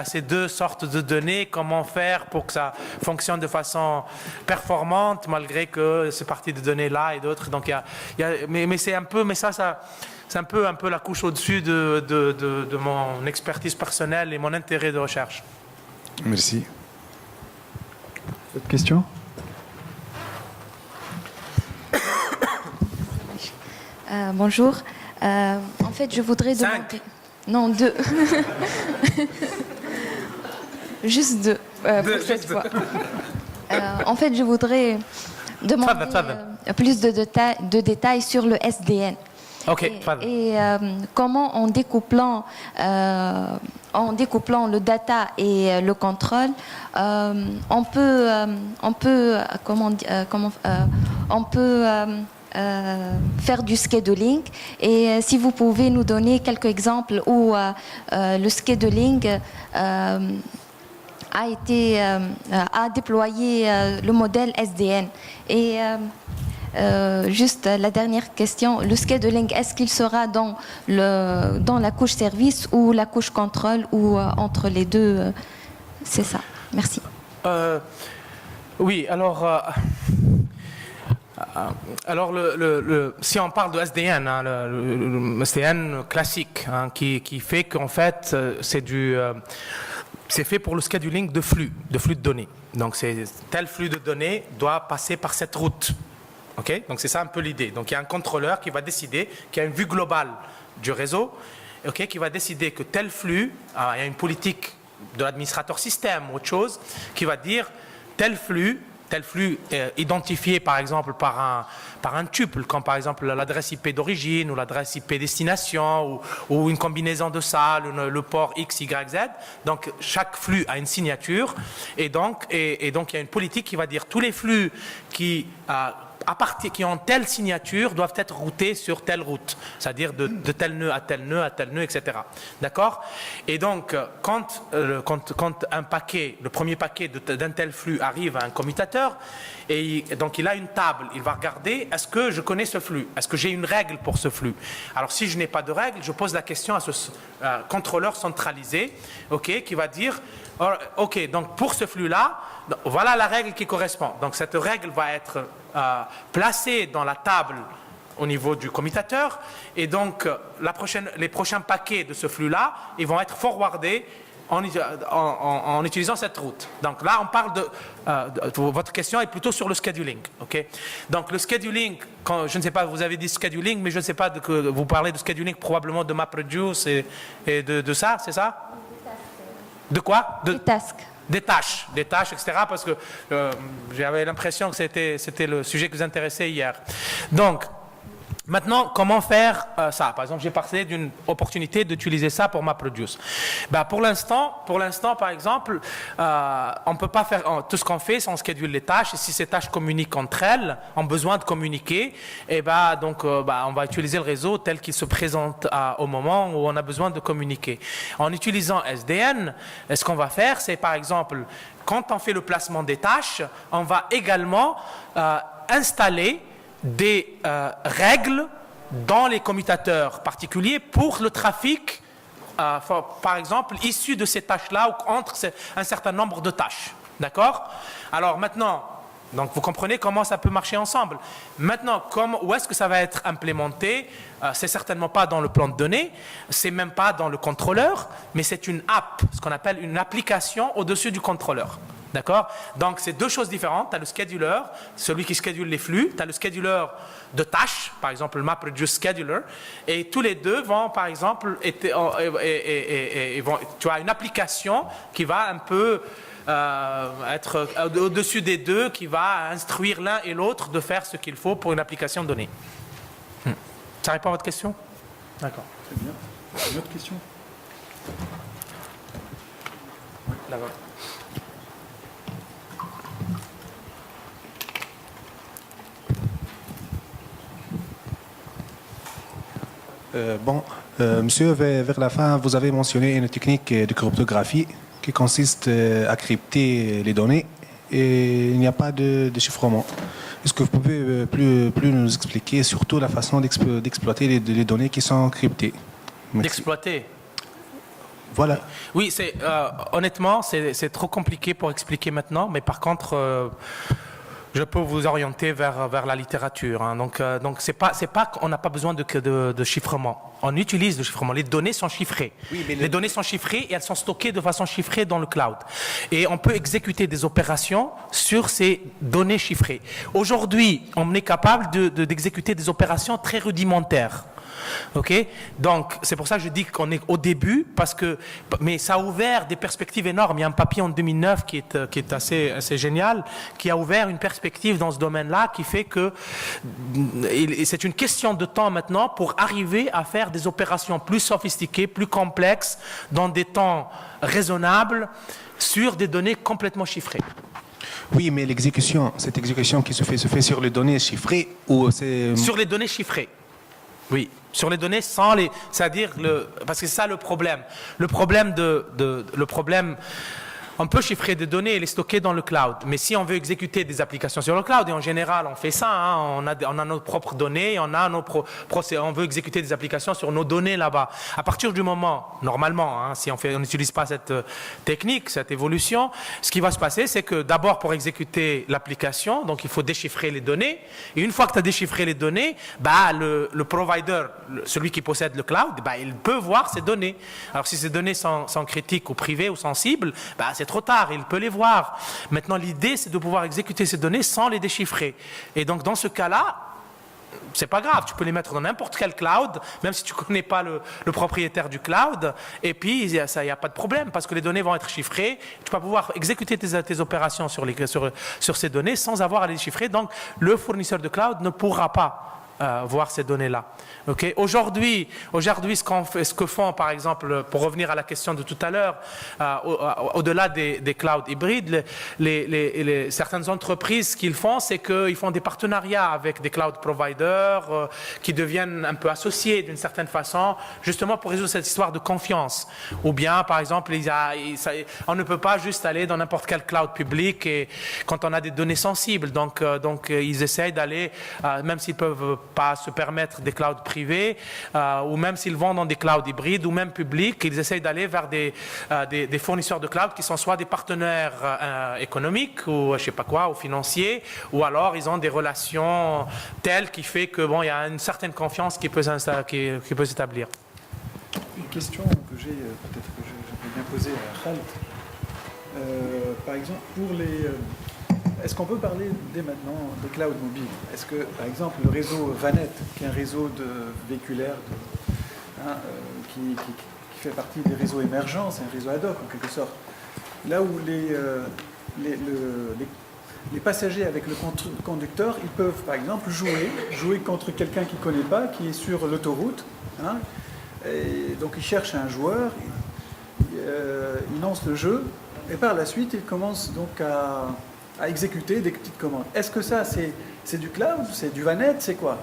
ces deux sortes de données, comment faire pour que ça fonctionne de façon performante malgré que c'est parti de données là et d'autres. Donc mais c'est un peu, mais ça c'est un peu la couche au-dessus de mon expertise personnelle et mon intérêt de recherche. Merci. Autre question? Bonjour. En fait, je voudrais demander... Non, 2. Juste 2 pour cette fois. En fait, je voudrais demander plus de détails sur le SDN. Okay, et comment en découplant le data et le contrôle, on peut faire du scheduling. Et si vous pouvez nous donner quelques exemples où le scheduling a déployé le modèle SDN. Et juste la dernière question, le scheduling, est-ce qu'il sera dans la couche service ou la couche contrôle ou entre les deux? C'est ça. Merci. Oui, alors si on parle de SDN, hein, le SDN classique, hein, qui fait qu'en fait c'est fait pour le scheduling de flux de données. Donc tel flux de données doit passer par cette route. Okay, donc c'est ça un peu l'idée. Donc il y a un contrôleur qui va décider, qui a une vue globale du réseau, okay, qui va décider que tel flux, il y a une politique de l'administrateur système ou autre chose, qui va dire tel flux identifié par exemple par un tuple, comme par exemple l'adresse IP d'origine ou l'adresse IP destination ou une combinaison de ça, le port X, Y, Z. Donc chaque flux a une signature et donc il y a une politique qui va dire tous les flux qui ont telle signature doivent être routés sur telle route, c'est-à-dire de tel nœud à tel nœud à tel nœud, etc. D'accord? Et donc, quand un paquet, le premier paquet d'un tel flux arrive à un commutateur, et donc il a une table, il va regarder, est-ce que je connais ce flux? Est-ce que j'ai une règle pour ce flux? Alors si je n'ai pas de règle, je pose la question à ce contrôleur centralisé, okay, qui va dire, ok, donc pour ce flux-là, voilà la règle qui correspond. Donc cette règle va être placée dans la table au niveau du commutateur et donc les prochains paquets de ce flux-là, ils vont être forwardés en utilisant cette route. Donc là, on parle votre question est plutôt sur le scheduling. Okay? Donc le scheduling, je ne sais pas, vous avez dit scheduling, mais je ne sais pas que vous parlez de scheduling probablement de MapReduce et de ça, c'est ça? De quoi? Des tasks. Des tâches, etc. Parce que j'avais l'impression que c'était le sujet qui vous intéressait hier. Donc, Maintenant, comment faire ça? Par exemple, j'ai parlé d'une opportunité d'utiliser ça pour MapReduce. Ben, pour l'instant, par exemple, on peut pas faire tout ce qu'on fait, c'est on schedule les tâches. Et si ces tâches communiquent entre elles, ont besoin de communiquer, et on va utiliser le réseau tel qu'il se présente au moment où on a besoin de communiquer. En utilisant SDN, ce qu'on va faire, c'est par exemple, quand on fait le placement des tâches, on va également installer des règles dans les commutateurs particuliers pour le trafic, par exemple, issu de ces tâches-là ou entre un certain nombre de tâches. D'accord? Alors maintenant, donc vous comprenez comment ça peut marcher ensemble. Maintenant, où est-ce que ça va être implémenté? C'est certainement pas dans le plan de données, c'est même pas dans le contrôleur, mais c'est une app, ce qu'on appelle une application au-dessus du contrôleur. D'accord? Donc, c'est deux choses différentes. Tu as le scheduler, celui qui schedule les flux. Tu as le scheduler de tâches, par exemple le MapReduce Scheduler. Et tous les deux vont, par exemple, tu as une application qui va un peu être au-dessus des deux, qui va instruire l'un et l'autre de faire ce qu'il faut pour une application donnée. Ça répond à votre question? D'accord. Très bien. Une autre question? Là-bas. Monsieur, vers la fin, vous avez mentionné une technique de cryptographie qui consiste à crypter les données et il n'y a pas de chiffrement. Est-ce que vous pouvez plus nous expliquer surtout la façon d'exploiter les données qui sont cryptées? Merci. D'exploiter? Voilà. Oui, honnêtement, c'est trop compliqué pour expliquer maintenant, mais par contre, je peux vous orienter vers la littérature. Hein. Donc c'est pas qu'on n'a pas besoin de chiffrement. On utilise le chiffrement. Les données sont chiffrées. Oui, les données sont chiffrées et elles sont stockées de façon chiffrée dans le cloud. Et on peut exécuter des opérations sur ces données chiffrées. Aujourd'hui, on est capable d'exécuter des opérations très rudimentaires. Ok, donc c'est pour ça que je dis qu'on est au début, mais ça a ouvert des perspectives énormes. Il y a un papier en 2009 qui est assez génial, qui a ouvert une perspective dans ce domaine-là, qui fait que c'est une question de temps maintenant pour arriver à faire des opérations plus sophistiquées, plus complexes, dans des temps raisonnables, sur des données complètement chiffrées. Oui, mais cette exécution qui se fait sur les données chiffrées ou c'est... Sur les données chiffrées. Oui, sur les données c'est-à-dire parce que c'est ça le problème. Le problème, on peut chiffrer des données et les stocker dans le cloud. Mais si on veut exécuter des applications sur le cloud, et en général on fait ça, hein, on a nos propres données, on veut exécuter des applications sur nos données là-bas. À partir du moment, normalement, hein, si on n'utilise pas cette technique, cette évolution, ce qui va se passer, c'est que d'abord pour exécuter l'application, donc il faut déchiffrer les données. Et une fois que tu as déchiffré les données, le provider, celui qui possède le cloud, il peut voir ces données. Alors si ces données sont critiques ou privées ou sensibles, c'est trop tard, il peut les voir. Maintenant, l'idée, c'est de pouvoir exécuter ces données sans les déchiffrer. Et donc, dans ce cas-là, c'est pas grave, tu peux les mettre dans n'importe quel cloud, même si tu connais pas le propriétaire du cloud, et puis il n'y a pas de problème, parce que les données vont être chiffrées, tu vas pouvoir exécuter tes opérations sur ces données sans avoir à les déchiffrer, donc le fournisseur de cloud ne pourra pas voir ces données-là. Okay? Aujourd'hui, ce que font, par exemple, pour revenir à la question de tout à l'heure, au-delà des clouds hybrides, certaines entreprises, ce qu'ils font, c'est qu'ils font des partenariats avec des cloud providers qui deviennent un peu associés d'une certaine façon, justement pour résoudre cette histoire de confiance. Ou bien, par exemple, on ne peut pas juste aller dans n'importe quel cloud public et, quand on a des données sensibles. Donc ils essayent d'aller, même s'ils peuvent pas se permettre des clouds privés, ou même s'ils vont dans des clouds hybrides ou même publics, ils essayent d'aller vers des fournisseurs de cloud qui sont soit des partenaires économiques ou je sais pas quoi, ou financiers, ou alors ils ont des relations telles qui fait que il y a une certaine confiance qui peut s'établir. Une question que j'ai, peut-être que j'aimerais bien poser à Khaled. Par exemple, est-ce qu'on peut parler dès maintenant de cloud mobile? Est-ce que, par exemple, le réseau VANET, qui est un réseau véhiculaire qui fait partie des réseaux émergents, c'est un réseau ad hoc en quelque sorte, là où les passagers avec le conducteur, ils peuvent par exemple jouer contre quelqu'un qu'ils ne connaissent pas, qui est sur l'autoroute. Hein, et donc ils cherchent un joueur, ils lancent le jeu, et par la suite ils commencent donc à exécuter des petites commandes. Est-ce que ça c'est du cloud, c'est du VANET, c'est quoi?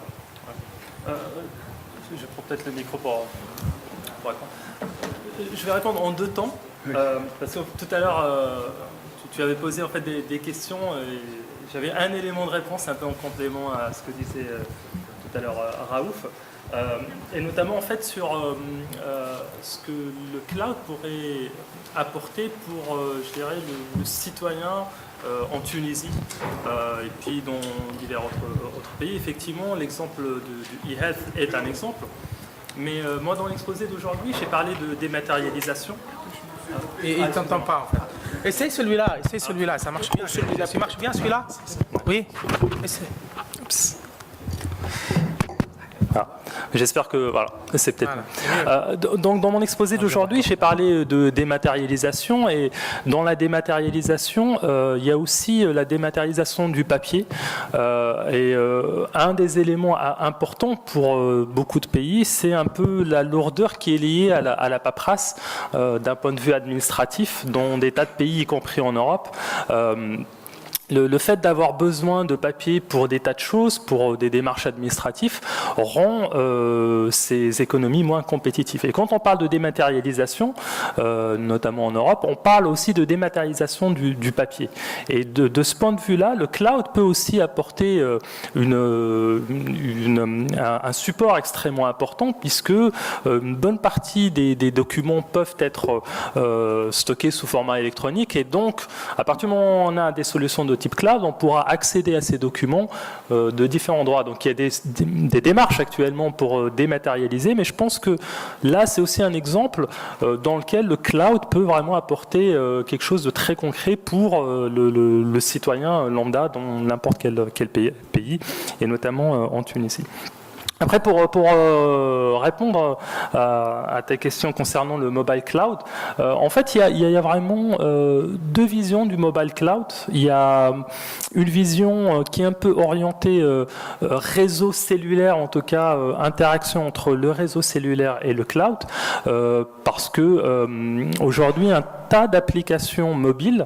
Je prends peut-être le micro pour répondre. Je vais répondre en deux temps, parce que tout à l'heure, tu avais posé en fait des questions, et j'avais un élément de réponse un peu en complément à ce que disait tout à l'heure Raouf, et notamment en fait sur ce que le cloud pourrait apporter pour, je dirais, le citoyen en Tunisie et puis dans divers autres pays. Effectivement, l'exemple du e-health est un exemple. Mais moi, dans l'exposé d'aujourd'hui, j'ai parlé de dématérialisation. Et il ne t'entend pas, en fait. Essaye celui-là, ça marche bien. Ça marche bien, celui-là? Oui. Essaye. J'espère que voilà, c'est peut-être. Voilà. Donc dans mon exposé d'aujourd'hui, j'ai parlé de dématérialisation, et dans la dématérialisation, il y a aussi la dématérialisation du papier. Et un des éléments importants pour beaucoup de pays, c'est un peu la lourdeur qui est liée à la paperasse d'un point de vue administratif, dans des tas de pays, y compris en Europe. Le fait d'avoir besoin de papier pour des tas de choses, pour des démarches administratives, rend ces économies moins compétitives. Et quand on parle de dématérialisation, notamment en Europe, on parle aussi de dématérialisation du papier. Et de ce point de vue-là, le cloud peut aussi apporter un support extrêmement important, puisque une bonne partie des documents peuvent être stockés sous format électronique. Et donc, à partir du moment où on a des solutions de type cloud, on pourra accéder à ces documents de différents endroits. Donc il y a des démarches actuellement pour dématérialiser, mais je pense que là c'est aussi un exemple dans lequel le cloud peut vraiment apporter quelque chose de très concret pour le citoyen lambda dans n'importe quel pays, et notamment en Tunisie. Après, pour répondre à ta question concernant le mobile cloud, en fait, il y a vraiment deux visions du mobile cloud. Il y a une vision qui est un peu orientée réseau cellulaire, en tout cas interaction entre le réseau cellulaire et le cloud, parce que aujourd'hui, un tas d'applications mobiles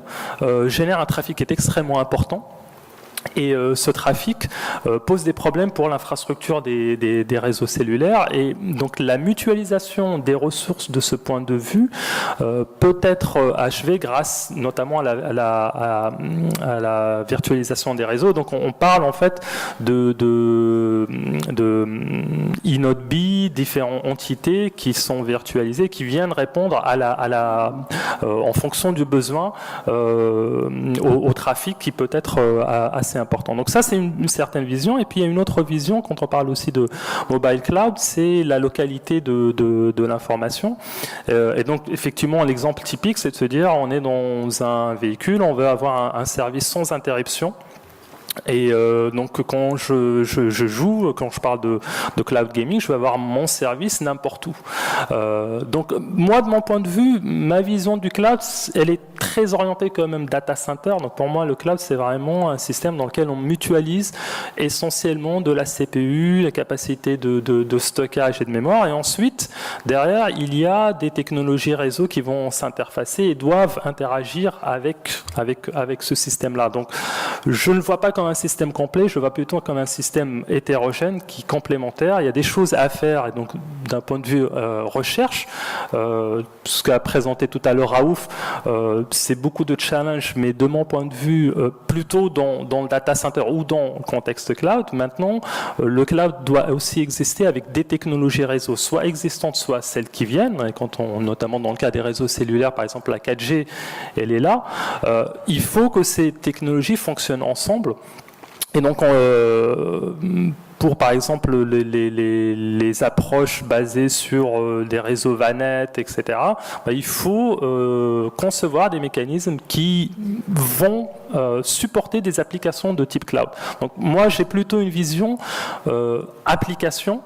génèrent un trafic qui est extrêmement important. Et ce trafic pose des problèmes pour l'infrastructure des réseaux cellulaires, et donc la mutualisation des ressources de ce point de vue peut être achevée grâce notamment à la virtualisation des réseaux. Donc on parle en fait de inode B, différentes entités qui sont virtualisées, qui viennent répondre en fonction du besoin au trafic qui peut être assez important. Donc ça, c'est une certaine vision. Et puis il y a une autre vision quand on parle aussi de mobile cloud, c'est la localité de l'information. Et donc effectivement, l'exemple typique, c'est de se dire, on est dans un véhicule, on veut avoir un service sans interruption. Et donc quand je joue, quand je parle de cloud gaming, je vais avoir mon service n'importe où. Donc moi, de mon point de vue, ma vision du cloud, elle est très orientée quand même data center. Donc pour moi, le cloud, c'est vraiment un système dans lequel on mutualise essentiellement de la CPU, la capacité de stockage et de mémoire. Et ensuite, derrière, il y a des technologies réseau qui vont s'interfacer et doivent interagir avec ce système-là. Donc je ne vois pas comme un système complet, je vois plutôt comme un système hétérogène qui est complémentaire. Il y a des choses à faire, et donc d'un point de vue recherche, ce qu'a présenté tout à l'heure Raouf, c'est beaucoup de challenges, mais de mon point de vue, plutôt dans le data center ou dans le contexte cloud. Maintenant, le cloud doit aussi exister avec des technologies réseau, soit existantes, soit celles qui viennent. Et quand notamment dans le cas des réseaux cellulaires, par exemple la 4G, elle est là. Il faut que ces technologies fonctionnent ensemble. Et donc, pour par exemple les approches basées sur des réseaux VANET, etc., il faut concevoir des mécanismes qui vont supporter des applications de type cloud. Donc moi, j'ai plutôt une vision application.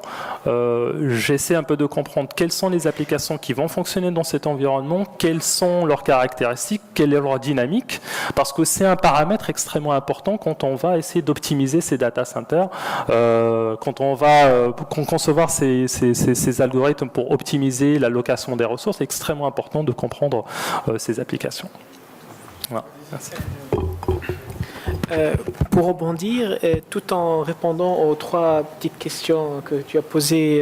J'essaie un peu de comprendre quelles sont les applications qui vont fonctionner dans cet environnement, quelles sont leurs caractéristiques, quelle est leur dynamique, parce que c'est un paramètre extrêmement important quand on va essayer d'optimiser ces data centers, quand on va concevoir ces algorithmes pour optimiser l'allocation des ressources. C'est extrêmement important de comprendre ces applications. Voilà. Merci. Pour rebondir, tout en répondant aux 3 petites questions que tu as posées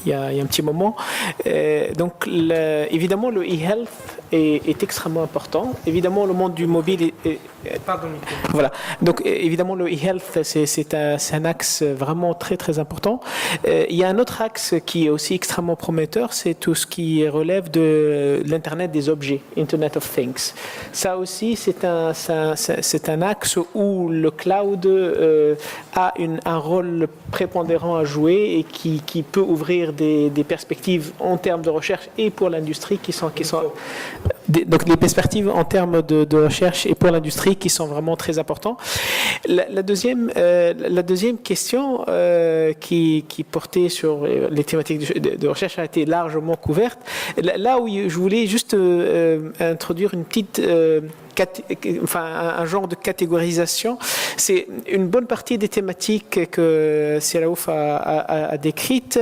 il y a un petit moment, donc évidemment le e-health est extrêmement important. Évidemment le monde du mobile voilà. Donc évidemment le e-health c'est un axe vraiment très très important. Il y a un autre axe qui est aussi extrêmement prometteur, c'est tout ce qui relève de l'internet des objets, Internet of Things. Ça aussi c'est un axe où le cloud a un rôle prépondérant à jouer et qui peut ouvrir des perspectives en termes de recherche et pour l'industrie qui sont donc les perspectives en termes de recherche et pour l'industrie qui sont vraiment très importants. La deuxième question qui portait sur les thématiques de recherche a été largement couverte. Là où je voulais juste introduire une petite un genre de catégorisation. C'est une bonne partie des thématiques que Siraouf a décrites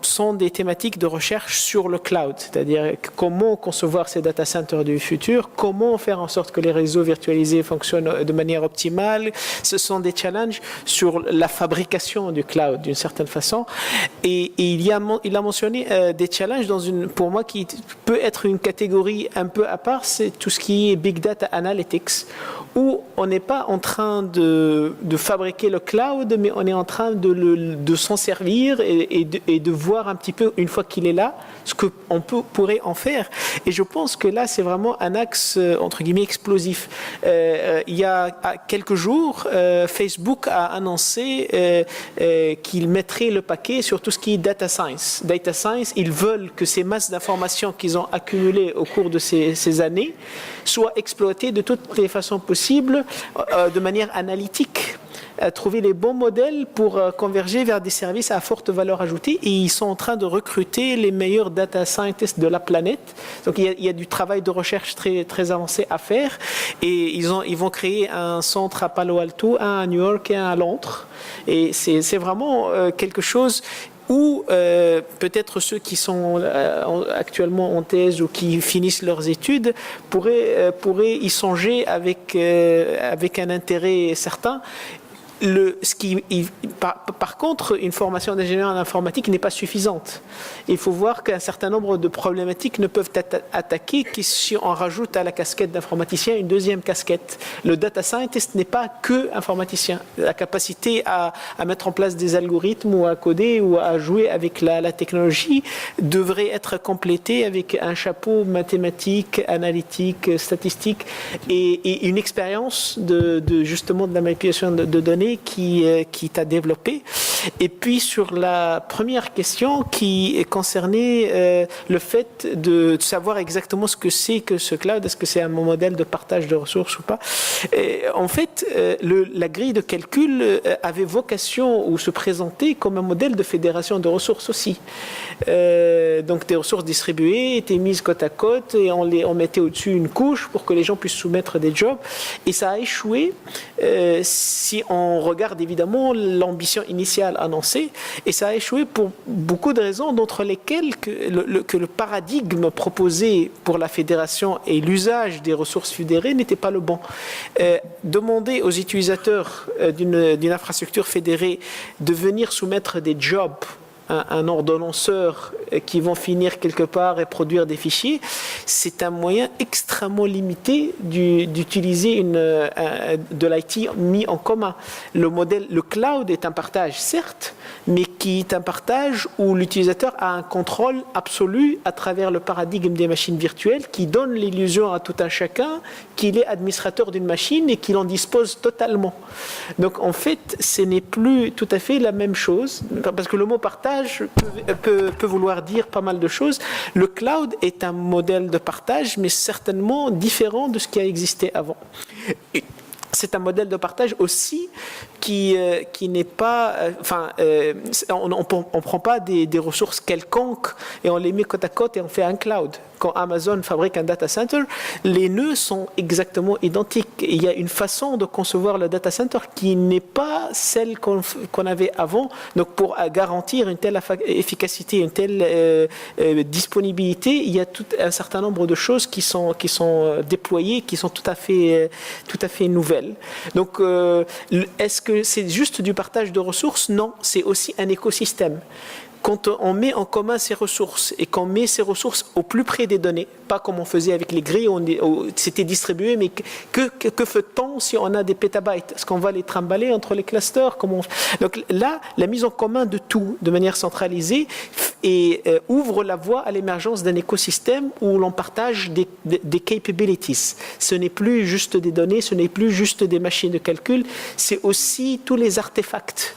sont des thématiques de recherche sur le cloud, c'est-à-dire comment concevoir ces data centers du futur, comment faire en sorte que les réseaux virtualisés fonctionnent de manière optimale. Ce sont des challenges sur la fabrication du cloud d'une certaine façon. Et il a mentionné des challenges pour moi qui peut être une catégorie un peu à part, c'est tout ce qui est Big Data Analytics, où on n'est pas en train de fabriquer le cloud, mais on est en train de s'en servir et de voir un petit peu, une fois qu'il est là, ce qu'on pourrait en faire. Et je pense que là, c'est vraiment un axe, entre guillemets, explosif. Il y a quelques jours, Facebook a annoncé qu'il mettrait le paquet sur tout ce qui est data science. Data science, ils veulent que ces masses d'informations qu'ils ont accumulées au cours de ces années soient exploitées de toutes les façons possibles, de manière analytique, trouver les bons modèles pour converger vers des services à forte valeur ajoutée, et ils sont en train de recruter les meilleurs data scientists de la planète. Donc il y a du travail de recherche très, très avancé à faire, et ils vont créer un centre à Palo Alto, un à New York et un à Londres, et c'est vraiment quelque chose où peut-être ceux qui sont actuellement en thèse ou qui finissent leurs études pourraient y songer avec un intérêt certain. Par contre, une formation d'ingénieur en informatique n'est pas suffisante. Il faut voir qu'un certain nombre de problématiques ne peuvent être attaquées que si on rajoute à la casquette d'informaticien une deuxième casquette. Le data scientist n'est pas que informaticien. La capacité à mettre en place des algorithmes ou à coder ou à jouer avec la technologie devrait être complétée avec un chapeau mathématique, analytique, statistique et une expérience justement de la manipulation de données qui t'a développé. Et puis sur la première question qui concernait le fait de savoir exactement ce que c'est que ce cloud, est-ce que c'est un modèle de partage de ressources ou pas. En fait, la grille de calcul avait vocation ou se présentait comme un modèle de fédération de ressources aussi. Donc des ressources distribuées étaient mises côte à côte et on mettait au-dessus une couche pour que les gens puissent soumettre des jobs. Et ça a échoué si on regarde évidemment l'ambition initiale annoncée, et ça a échoué pour beaucoup de raisons, d'entre lesquelles que le paradigme proposé pour la fédération et l'usage des ressources fédérées n'était pas le bon. Demander aux utilisateurs d'une infrastructure fédérée de venir soumettre des jobs, un ordonnanceur qui vont finir quelque part et produire des fichiers, c'est un moyen extrêmement limité d'utiliser de l'IT mis en commun. Le cloud est un partage, certes, mais qui est un partage où l'utilisateur a un contrôle absolu à travers le paradigme des machines virtuelles qui donne l'illusion à tout un chacun qu'il est administrateur d'une machine et qu'il en dispose totalement. Donc en fait, ce n'est plus tout à fait la même chose, parce que le mot partage partage peut vouloir dire pas mal de choses. Le cloud est un modèle de partage, mais certainement différent de ce qui a existé avant. Et c'est un modèle de partage aussi qui n'est pas... on ne prend pas des ressources quelconques et on les met côte à côte et on fait un cloud. Quand Amazon fabrique un data center, les nœuds sont exactement identiques. Et il y a une façon de concevoir le data center qui n'est pas celle qu'on avait avant. Donc pour garantir une telle efficacité, une telle disponibilité, il y a tout un certain nombre de choses qui sont déployées, qui sont tout à fait nouvelles. Donc est-ce que c'est juste du partage de ressources? Non, c'est aussi un écosystème. Quand on met en commun ces ressources et qu'on met ces ressources au plus près des données, pas comme on faisait avec les grilles, c'était distribué, mais que fait-on si on a des pétabytes? Est-ce qu'on va les trimballer entre les clusters? Donc là, la mise en commun de tout de manière centralisée ouvre la voie à l'émergence d'un écosystème où l'on partage des capabilities. Ce n'est plus juste des données, ce n'est plus juste des machines de calcul, c'est aussi tous les artefacts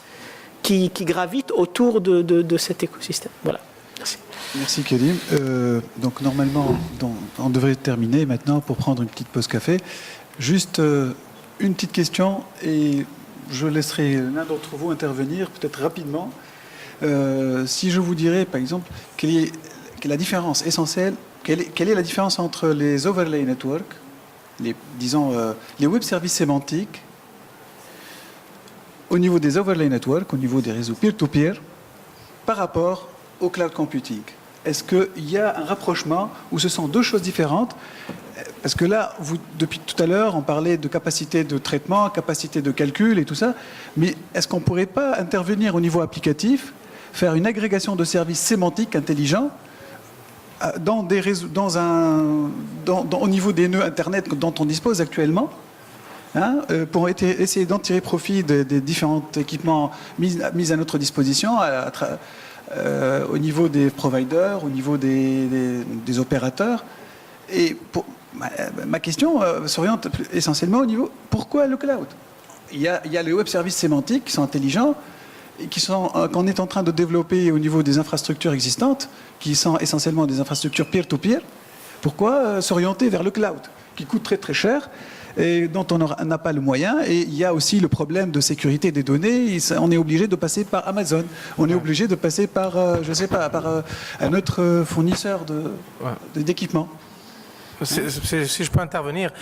qui gravitent autour de cet écosystème. Voilà. Merci. Merci Karim. Donc normalement, on devrait terminer maintenant pour prendre une petite pause café. Juste une petite question et je laisserai l'un d'entre vous intervenir peut-être rapidement. Si je vous dirais par exemple quelle est la différence essentielle, quelle est la différence entre les overlay networks, les web services sémantiques, au niveau des overlay networks, au niveau des réseaux peer-to-peer, par rapport au cloud computing? Est-ce qu'il y a un rapprochement ou ce sont deux choses différentes? Parce que là, depuis tout à l'heure, on parlait de capacité de traitement, capacité de calcul et tout ça, mais est-ce qu'on ne pourrait pas intervenir au niveau applicatif, faire une agrégation de services sémantiques intelligents dans des réseaux, au niveau des nœuds Internet dont on dispose actuellement, pour essayer d'en tirer profit des différents équipements mis à notre disposition au niveau des providers, au niveau des opérateurs. Et ma question s'oriente essentiellement au niveau pourquoi le cloud? Il y a les web services sémantiques qui sont intelligents et qu'on est en train de développer au niveau des infrastructures existantes, qui sont essentiellement des infrastructures peer-to-peer. Pourquoi s'orienter vers le cloud, qui coûte très très cher et dont on n'a pas le moyen? Et il y a aussi le problème de sécurité des données. On est obligé de passer par Amazon. On est obligé de passer par, un autre fournisseur d'équipements. Si je peux intervenir,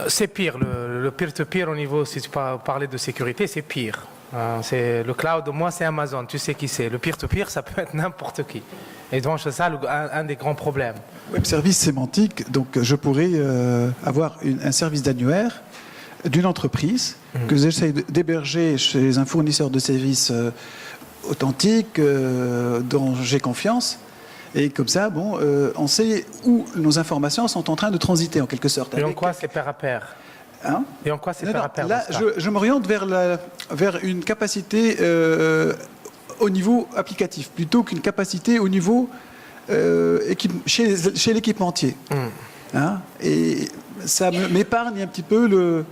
c'est pire. Le peer-to-peer au niveau, si tu parlais de sécurité, c'est pire. C'est le cloud, moi, c'est Amazon. Tu sais qui c'est. Le peer-to-peer, ça peut être n'importe qui. Et donc, c'est ça un des grands problèmes. Web service sémantique, donc je pourrais avoir un service d'annuaire d'une entreprise que j'essaie d'héberger chez un fournisseur de services authentique, dont j'ai confiance. Et comme ça, on sait où nos informations sont en train de transiter en quelque sorte. Et en quoi c'est pair à pair? Et en quoi c'est pair à pair? Là, je m'oriente vers une capacité au niveau applicatif, plutôt qu'une capacité au niveau chez l'équipementier. Et ça m'épargne un petit peu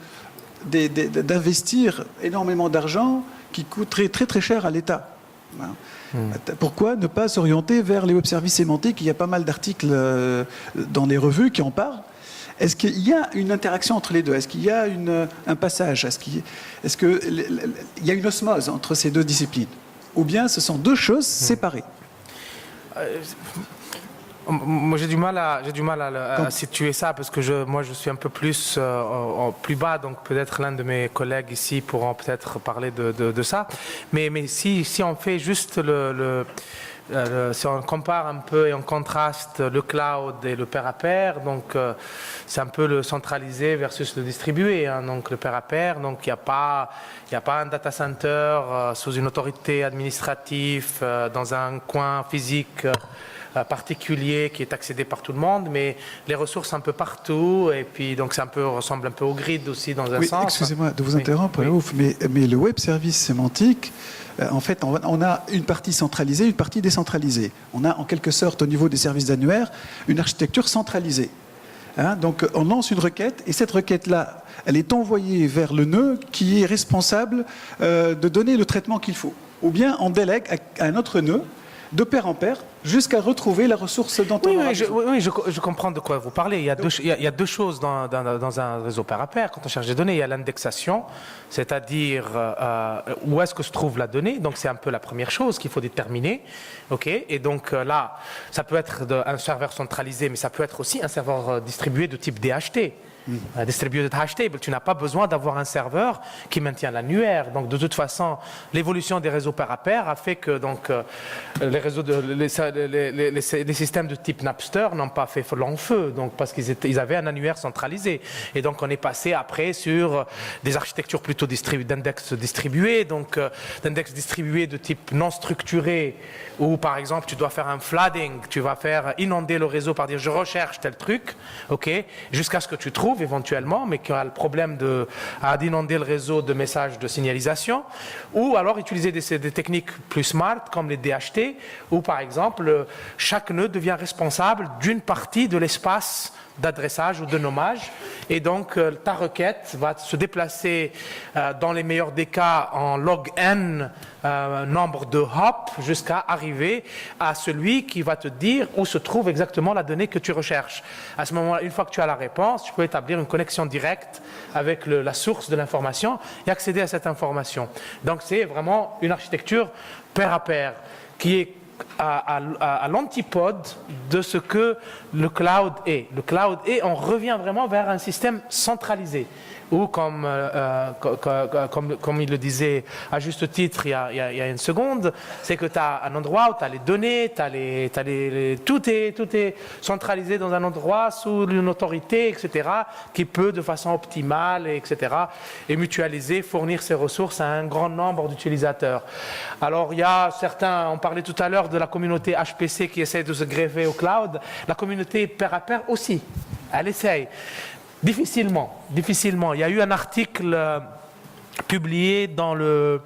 d'investir énormément d'argent qui coûterait très très cher à l'État. Pourquoi ne pas s'orienter vers les web services sémantiques? Il y a pas mal d'articles dans les revues qui en parlent. Est-ce qu'il y a une interaction entre les deux? Est-ce qu'il y a un passage? Est-ce qu'il y a une osmose entre ces deux disciplines? Ou bien ce sont deux choses séparées? Moi, j'ai du mal à situer ça parce que moi, je suis un peu plus bas, donc peut-être l'un de mes collègues ici pourront peut-être parler de ça. Mais si on fait juste si on compare un peu et on contraste le cloud et le pair à pair, donc c'est un peu le centralisé versus le distribué. Donc le pair à pair, donc il n'y a pas un data center sous une autorité administrative dans un coin physique particulier qui est accédé par tout le monde, mais les ressources un peu partout, et puis donc ressemble un peu au grid aussi dans un sens. Excusez-moi de vous interrompre, mais le web service sémantique, en fait, on a une partie centralisée, une partie décentralisée. On a en quelque sorte au niveau des services d'annuaire une architecture centralisée. Donc on lance une requête et cette requête-là, elle est envoyée vers le nœud qui est responsable de donner le traitement qu'il faut. ou bien on délègue à un autre nœud de pair en pair jusqu'à retrouver la ressource dont on aura besoin. Oui, je comprends de quoi vous parlez. Il y a deux choses dans un réseau pair à pair. Quand on cherche des données, il y a l'indexation, c'est-à-dire où est-ce que se trouve la donnée. Donc c'est un peu la première chose qu'il faut déterminer. Et donc là, ça peut être un serveur centralisé, mais ça peut être aussi un serveur distribué de type DHT. Distributed hash table, tu n'as pas besoin d'avoir un serveur qui maintient l'annuaire. Donc de toute façon, l'évolution des réseaux pair à pair a fait que les systèmes de type Napster n'ont pas fait long feu, donc parce qu'ils avaient un annuaire centralisé. Et donc on est passé après sur des architectures plutôt d'index distribués, donc d'index distribués de type non structuré, où par exemple tu dois faire un flooding, tu vas faire inonder le réseau par dire je recherche tel truc, jusqu'à ce que tu trouves éventuellement, mais qui a le problème d'inonder le réseau de messages de signalisation, ou alors utiliser des techniques plus smart comme les DHT, où par exemple chaque nœud devient responsable d'une partie de l'espace d'adressage ou de nommage, et donc ta requête va se déplacer dans les meilleurs des cas en log n nombre de hops jusqu'à arriver à celui qui va te dire où se trouve exactement la donnée que tu recherches. À ce moment-là, une fois que tu as la réponse, tu peux établir une connexion directe avec la source de l'information et accéder à cette information. Donc c'est vraiment une architecture pair à pair qui est à l'antipode de ce que le cloud est. Le cloud est, on revient vraiment vers un système centralisé, où comme il le disait à juste titre il y a une seconde, c'est que tu as un endroit où tu as les données, tout est centralisé dans un endroit sous une autorité, etc., qui peut de façon optimale, etc., et mutualiser, fournir ses ressources à un grand nombre d'utilisateurs. Alors il y a certains, on parlait tout à l'heure de la communauté HPC qui essaie de se greffer au cloud, la communauté pair à pair aussi, elle essaye. Difficilement. Il y a eu un article publié dans le...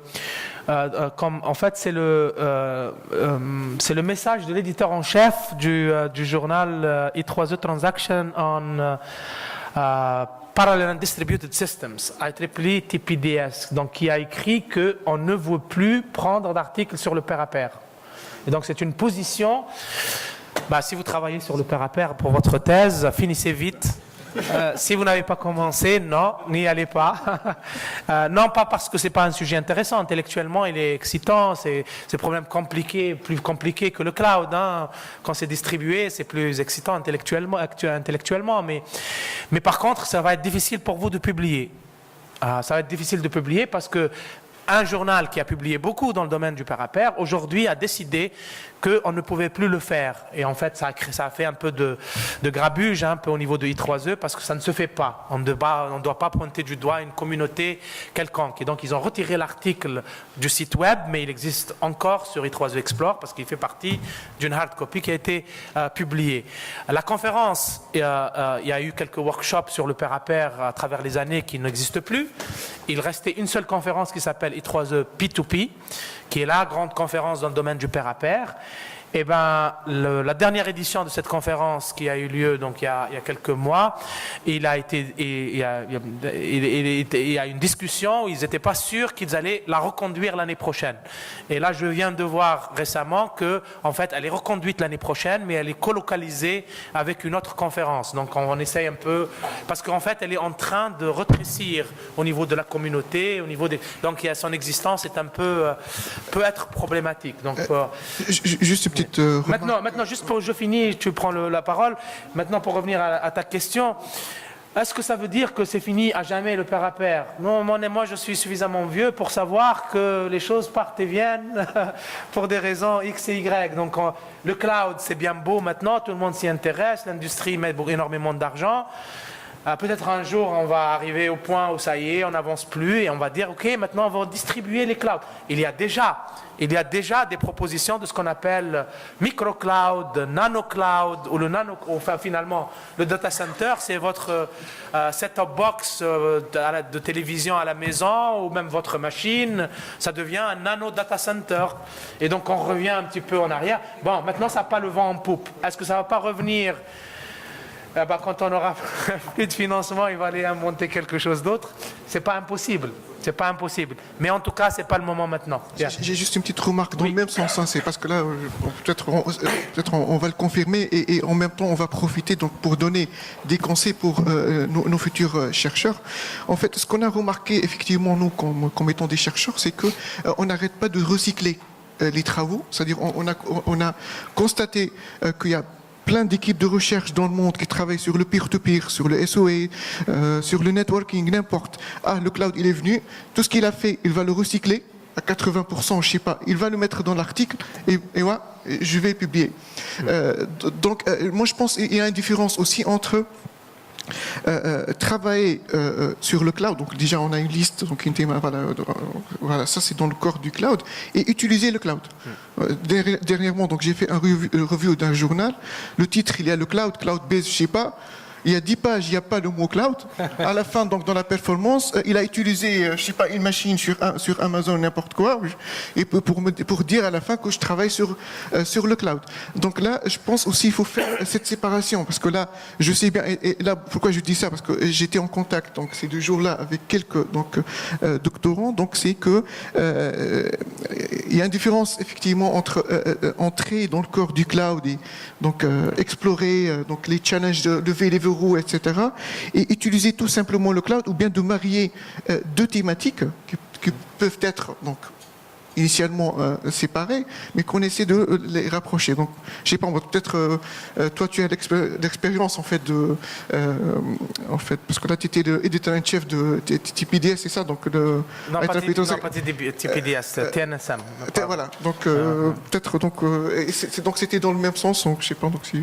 en fait, c'est le message de l'éditeur en chef du journal I3E Transaction on Parallel and Distributed Systems, IEEE TPDS, donc qui a écrit qu'on ne veut plus prendre d'articles sur le pair à pair. Et donc c'est une position... si vous travaillez sur le pair à pair pour votre thèse, finissez vite. Si vous n'avez pas commencé, non, n'y allez pas. Non, pas parce que c'est pas un sujet intéressant. Intellectuellement, il est excitant. C'est un problème compliqué, plus compliqué que le cloud. Quand c'est distribué, c'est plus excitant intellectuellement. Mais par contre, ça va être difficile pour vous de publier. Ça va être difficile de publier parce que un journal qui a publié beaucoup dans le domaine du pair à pair, aujourd'hui a décidé qu'on ne pouvait plus le faire. Et en fait, ça a fait un peu de grabuge, un peu au niveau de I3E, parce que ça ne se fait pas. On ne doit pas pointer du doigt une communauté quelconque. Et donc, ils ont retiré l'article du site web, mais il existe encore sur I3E Explore, parce qu'il fait partie d'une hard copy qui a été publiée. La conférence, il y a eu quelques workshops sur le pair à pair à travers les années qui n'existent plus. Il restait une seule conférence qui s'appelle I3E P2P, qui est la grande conférence dans le domaine du pair à pair. Eh ben, la dernière édition de cette conférence qui a eu lieu donc il y a quelques mois, il y a une discussion où ils n'étaient pas sûrs qu'ils allaient la reconduire l'année prochaine. Et là, je viens de voir récemment que, en fait, elle est reconduite l'année prochaine, mais elle est colocalisée avec une autre conférence. Donc, on essaye un peu, parce qu'en fait, elle est en train de rétrécir au niveau de la communauté, donc son existence est un peu peut être problématique. Donc, juste une petite Maintenant, juste pour je finis, tu prends la parole. Maintenant, pour revenir à ta question, est-ce que ça veut dire que c'est fini à jamais le pair à pair? Non, moi, je suis suffisamment vieux pour savoir que les choses partent et viennent pour des raisons X et Y. Donc, le cloud, c'est bien beau maintenant, tout le monde s'y intéresse, l'industrie met énormément d'argent. Peut-être un jour, on va arriver au point où ça y est, on n'avance plus et on va dire, OK, maintenant, on va distribuer les clouds. Il y a déjà des propositions de ce qu'on appelle micro-cloud, nano-cloud, ou finalement, le data center, c'est votre set-top box de télévision à la maison, ou même votre machine, ça devient un nano-data center. Et donc, on revient un petit peu en arrière. Bon, maintenant, ça n'a pas le vent en poupe. Est-ce que ça ne va pas revenir quand on aura plus de financement, il va aller inventer quelque chose d'autre. C'est pas impossible. C'est pas impossible. Mais en tout cas, c'est pas le moment maintenant. J'ai juste une petite remarque dans le même sens. Hein, c'est parce que là, peut-être on va le confirmer et en même temps, on va profiter donc pour donner des conseils pour nos futurs chercheurs. En fait, ce qu'on a remarqué effectivement nous, comme étant des chercheurs, c'est que on n'arrête pas de recycler les travaux. C'est-à-dire, on a constaté qu'il y a plein d'équipes de recherche dans le monde qui travaillent sur le peer-to-peer, sur le SOA, sur le networking, n'importe. Ah, le cloud, il est venu. Tout ce qu'il a fait, il va le recycler à 80%, je sais pas. Il va le mettre dans l'article et voilà, je vais publier. Donc, moi, je pense qu'il y a une différence aussi entre travailler sur le cloud, donc déjà on a une liste, donc une thème, voilà, ça c'est dans le corps du cloud, et utiliser le cloud. Dernièrement, donc j'ai fait un review d'un journal, le titre il y a le cloud base, je sais pas. Il y a 10 pages, il n'y a pas le mot cloud. À la fin, donc dans la performance, il a utilisé, je sais pas, une machine sur Amazon, n'importe quoi, et pour dire à la fin que je travaille sur le cloud. Donc là, je pense aussi qu'il faut faire cette séparation, parce que là, je sais bien, et là, pourquoi je dis ça, parce que j'étais en contact, donc ces 2 jours-là, avec quelques doctorants, donc c'est que il y a une différence effectivement entre entrer dans le corps du cloud et donc explorer donc les challenges de lever les verrous, etc. et utiliser tout simplement le cloud, ou bien de marier 2 thématiques qui peuvent être donc initialement séparées, mais qu'on essaie de les rapprocher. Donc, je sais pas, peut-être toi tu as l'expérience en fait parce que là tu étais l'éditeur-en-chef de TPDS, c'est ça, donc non, pas TPDS, TNSM. Voilà, donc peut-être donc c'était dans le même sens, donc je sais pas, donc si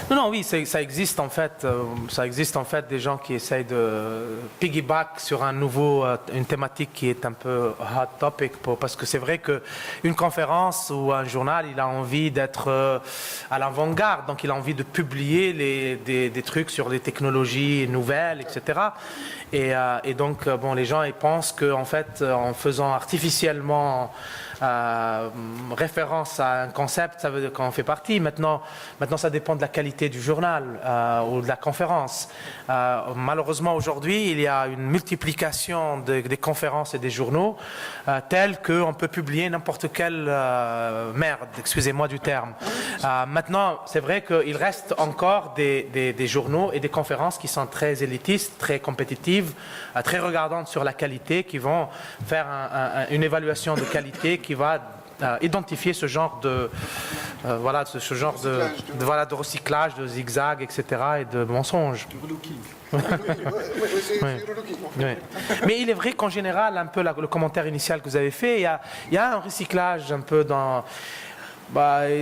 Non, oui, ça existe en fait. Ça existe en fait des gens qui essayent de piggyback sur une thématique qui est un peu hot topic, parce que c'est vrai qu'une conférence ou un journal, il a envie d'être à l'avant-garde, donc il a envie de publier des trucs sur les technologies nouvelles, etc. Et donc, bon, les gens ils pensent qu'en fait, en faisant artificiellement référence à un concept, ça veut dire qu'on fait partie. Maintenant, ça dépend de la qualité du journal ou de la conférence. Malheureusement, aujourd'hui, il y a une multiplication des conférences et des journaux tels qu'on peut publier n'importe quelle merde, excusez-moi du terme. Maintenant, c'est vrai qu'il reste encore des journaux et des conférences qui sont très élitistes, très compétitives, très regardantes sur la qualité, qui vont faire une évaluation de qualité qui va identifier ce genre de recyclage, de zigzag, etc. et de mensonges. Oui. Mais il est vrai qu'en général, un peu le commentaire initial que vous avez fait, il y a un recyclage un peu dans...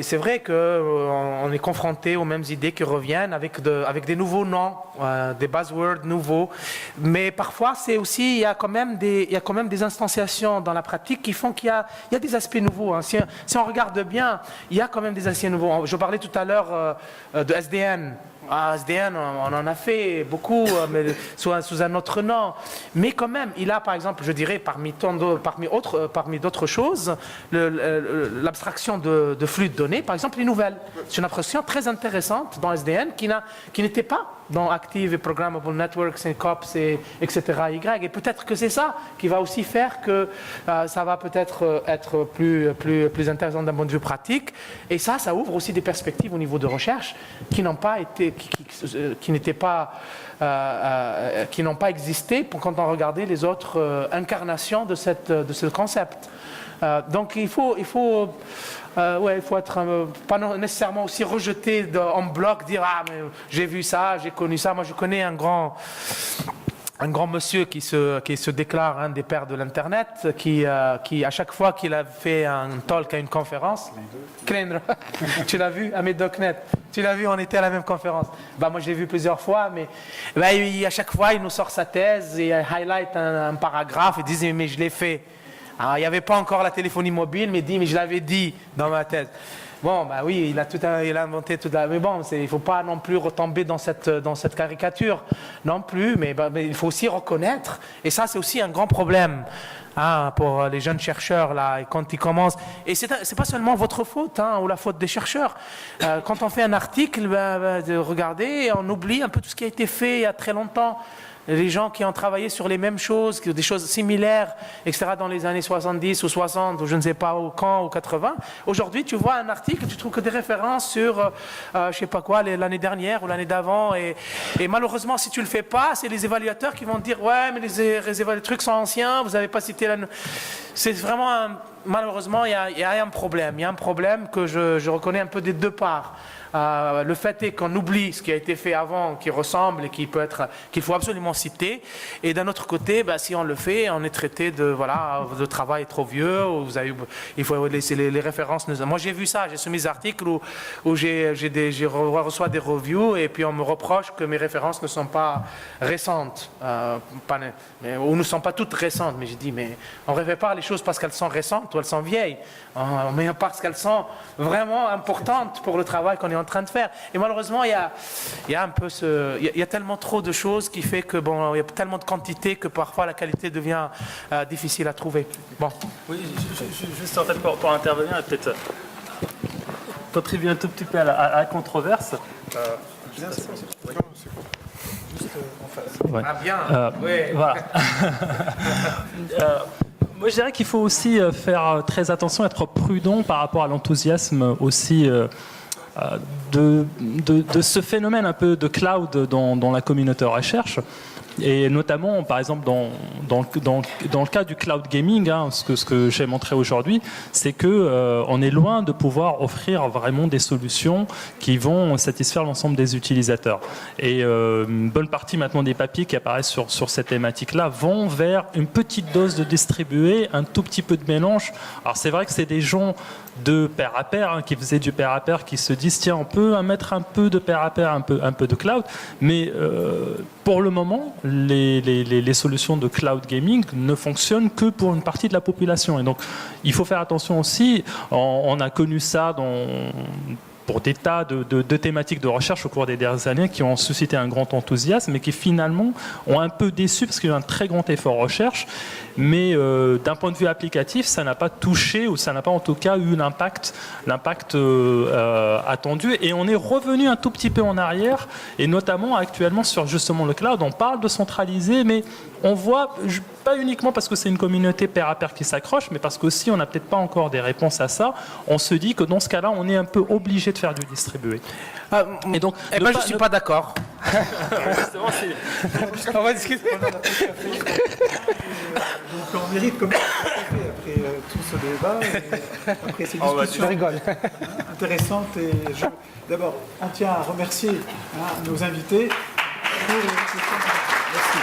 c'est vrai qu'on est confronté aux mêmes idées qui reviennent avec des nouveaux noms, des buzzwords nouveaux. Mais parfois, il y a quand même des instanciations dans la pratique qui font qu'il y a des aspects nouveaux. Hein. Si on regarde bien, il y a quand même des aspects nouveaux. Je parlais tout à l'heure de SDN. SDN, on en a fait beaucoup, mais sous un autre nom. Mais quand même, il a, par exemple, je dirais, parmi d'autres choses, l'abstraction de flux de données, par exemple, les nouvelles. C'est une abstraction très intéressante dans SDN qui n'était pas dans Active et Programmable Networks et COPS, etc. Et peut-être que c'est ça qui va aussi faire que ça va peut-être être plus intéressant d'un point de vue pratique. Et ça ouvre aussi des perspectives au niveau de recherche qui n'ont pas été, qui n'ont pas existé quand on regardait les autres incarnations de ce concept. Donc il faut être pas nécessairement aussi rejeté en bloc, dire mais j'ai vu ça, j'ai connu ça. Moi je connais un grand monsieur qui se déclare un des pères de l'internet, qui à chaque fois qu'il a fait un talk à une conférence, tu l'as vu, Ahmed.net, tu l'as vu, on était à la même conférence. Moi j'ai vu plusieurs fois, mais à chaque fois il nous sort sa thèse et il highlight un paragraphe et dit mais je l'ai fait. Il n'y avait pas encore la téléphonie mobile, mais je l'avais dit dans ma tête. Bon, bah oui, il a inventé tout ça. Mais bon, il ne faut pas non plus retomber dans cette caricature non plus, mais il faut aussi reconnaître. Et ça, c'est aussi un grand problème pour les jeunes chercheurs, là, quand ils commencent. Et ce n'est pas seulement votre faute ou la faute des chercheurs. Quand on fait un article, regardez, on oublie un peu tout ce qui a été fait il y a très longtemps. Les gens qui ont travaillé sur les mêmes choses, des choses similaires, etc., dans les années 70 ou 60, ou je ne sais pas quand, ou 80. Aujourd'hui, tu vois un article, tu trouves que des références sur, je ne sais pas quoi, l'année dernière ou l'année d'avant. Et malheureusement, si tu ne le fais pas, c'est les évaluateurs qui vont te dire « Ouais, mais les trucs sont anciens, vous n'avez pas cité la... » C'est vraiment, malheureusement, il y a un problème. Il y a un problème que je reconnais un peu des deux parts. Le fait est qu'on oublie ce qui a été fait avant, qui ressemble et qu'il faut absolument citer. Et d'un autre côté, si on le fait, on est traité de le travail est trop vieux. Il faut laisser les références. Moi, j'ai vu ça. J'ai soumis des articles où je reçois des reviews et puis on me reproche que mes références ne sont pas récentes, ou ne sont pas toutes récentes. Mais j'ai dit, mais on ne refait pas les choses parce qu'elles sont récentes ou elles sont vieilles, mais parce qu'elles sont vraiment importantes pour le travail qu'on est en train de faire. Et malheureusement, il y a tellement trop de choses qui fait que il y a tellement de quantité que parfois la qualité devient difficile à trouver. Bon. Oui, juste en fait pour intervenir et peut-être contribuer un tout petit peu à la controverse. Ouais. Ah bien. Oui. Voilà. Moi, je dirais qu'il faut aussi faire très attention, être prudent par rapport à l'enthousiasme aussi de ce phénomène un peu de cloud dans la communauté de recherche. Et notamment, par exemple, dans le cas du cloud gaming, ce que j'ai montré aujourd'hui, c'est qu'on est loin de pouvoir offrir vraiment des solutions qui vont satisfaire l'ensemble des utilisateurs. Et une bonne partie maintenant des papiers qui apparaissent sur cette thématique-là vont vers une petite dose de distribué, un tout petit peu de mélange. Alors c'est vrai que c'est des gens de pair à pair, qui faisaient du pair à pair, qui se disent tiens, on peut mettre un peu de pair à pair, un peu de cloud, mais pour le moment, les solutions de cloud gaming ne fonctionnent que pour une partie de la population. Et donc, il faut faire attention aussi. On a connu ça pour des tas de thématiques de recherche au cours des dernières années qui ont suscité un grand enthousiasme et qui finalement ont un peu déçu parce qu'il y a eu un très grand effort recherche, mais d'un point de vue applicatif, ça n'a pas touché ou ça n'a pas en tout cas eu l'impact attendu, et on est revenu un tout petit peu en arrière, et notamment actuellement sur justement le cloud, on parle de centraliser, mais on voit, pas uniquement parce que c'est une communauté pair à pair qui s'accroche, mais parce qu'aussi on n'a peut-être pas encore des réponses à ça. On se dit que dans ce cas-là, on est un peu obligé de faire du distribué. Et donc, je ne suis pas d'accord. On va discuter. Donc on mérite comme après tout ce débat, et après ces discussions intéressantes. Et d'abord, on tient à remercier nos invités pour les questions. Merci.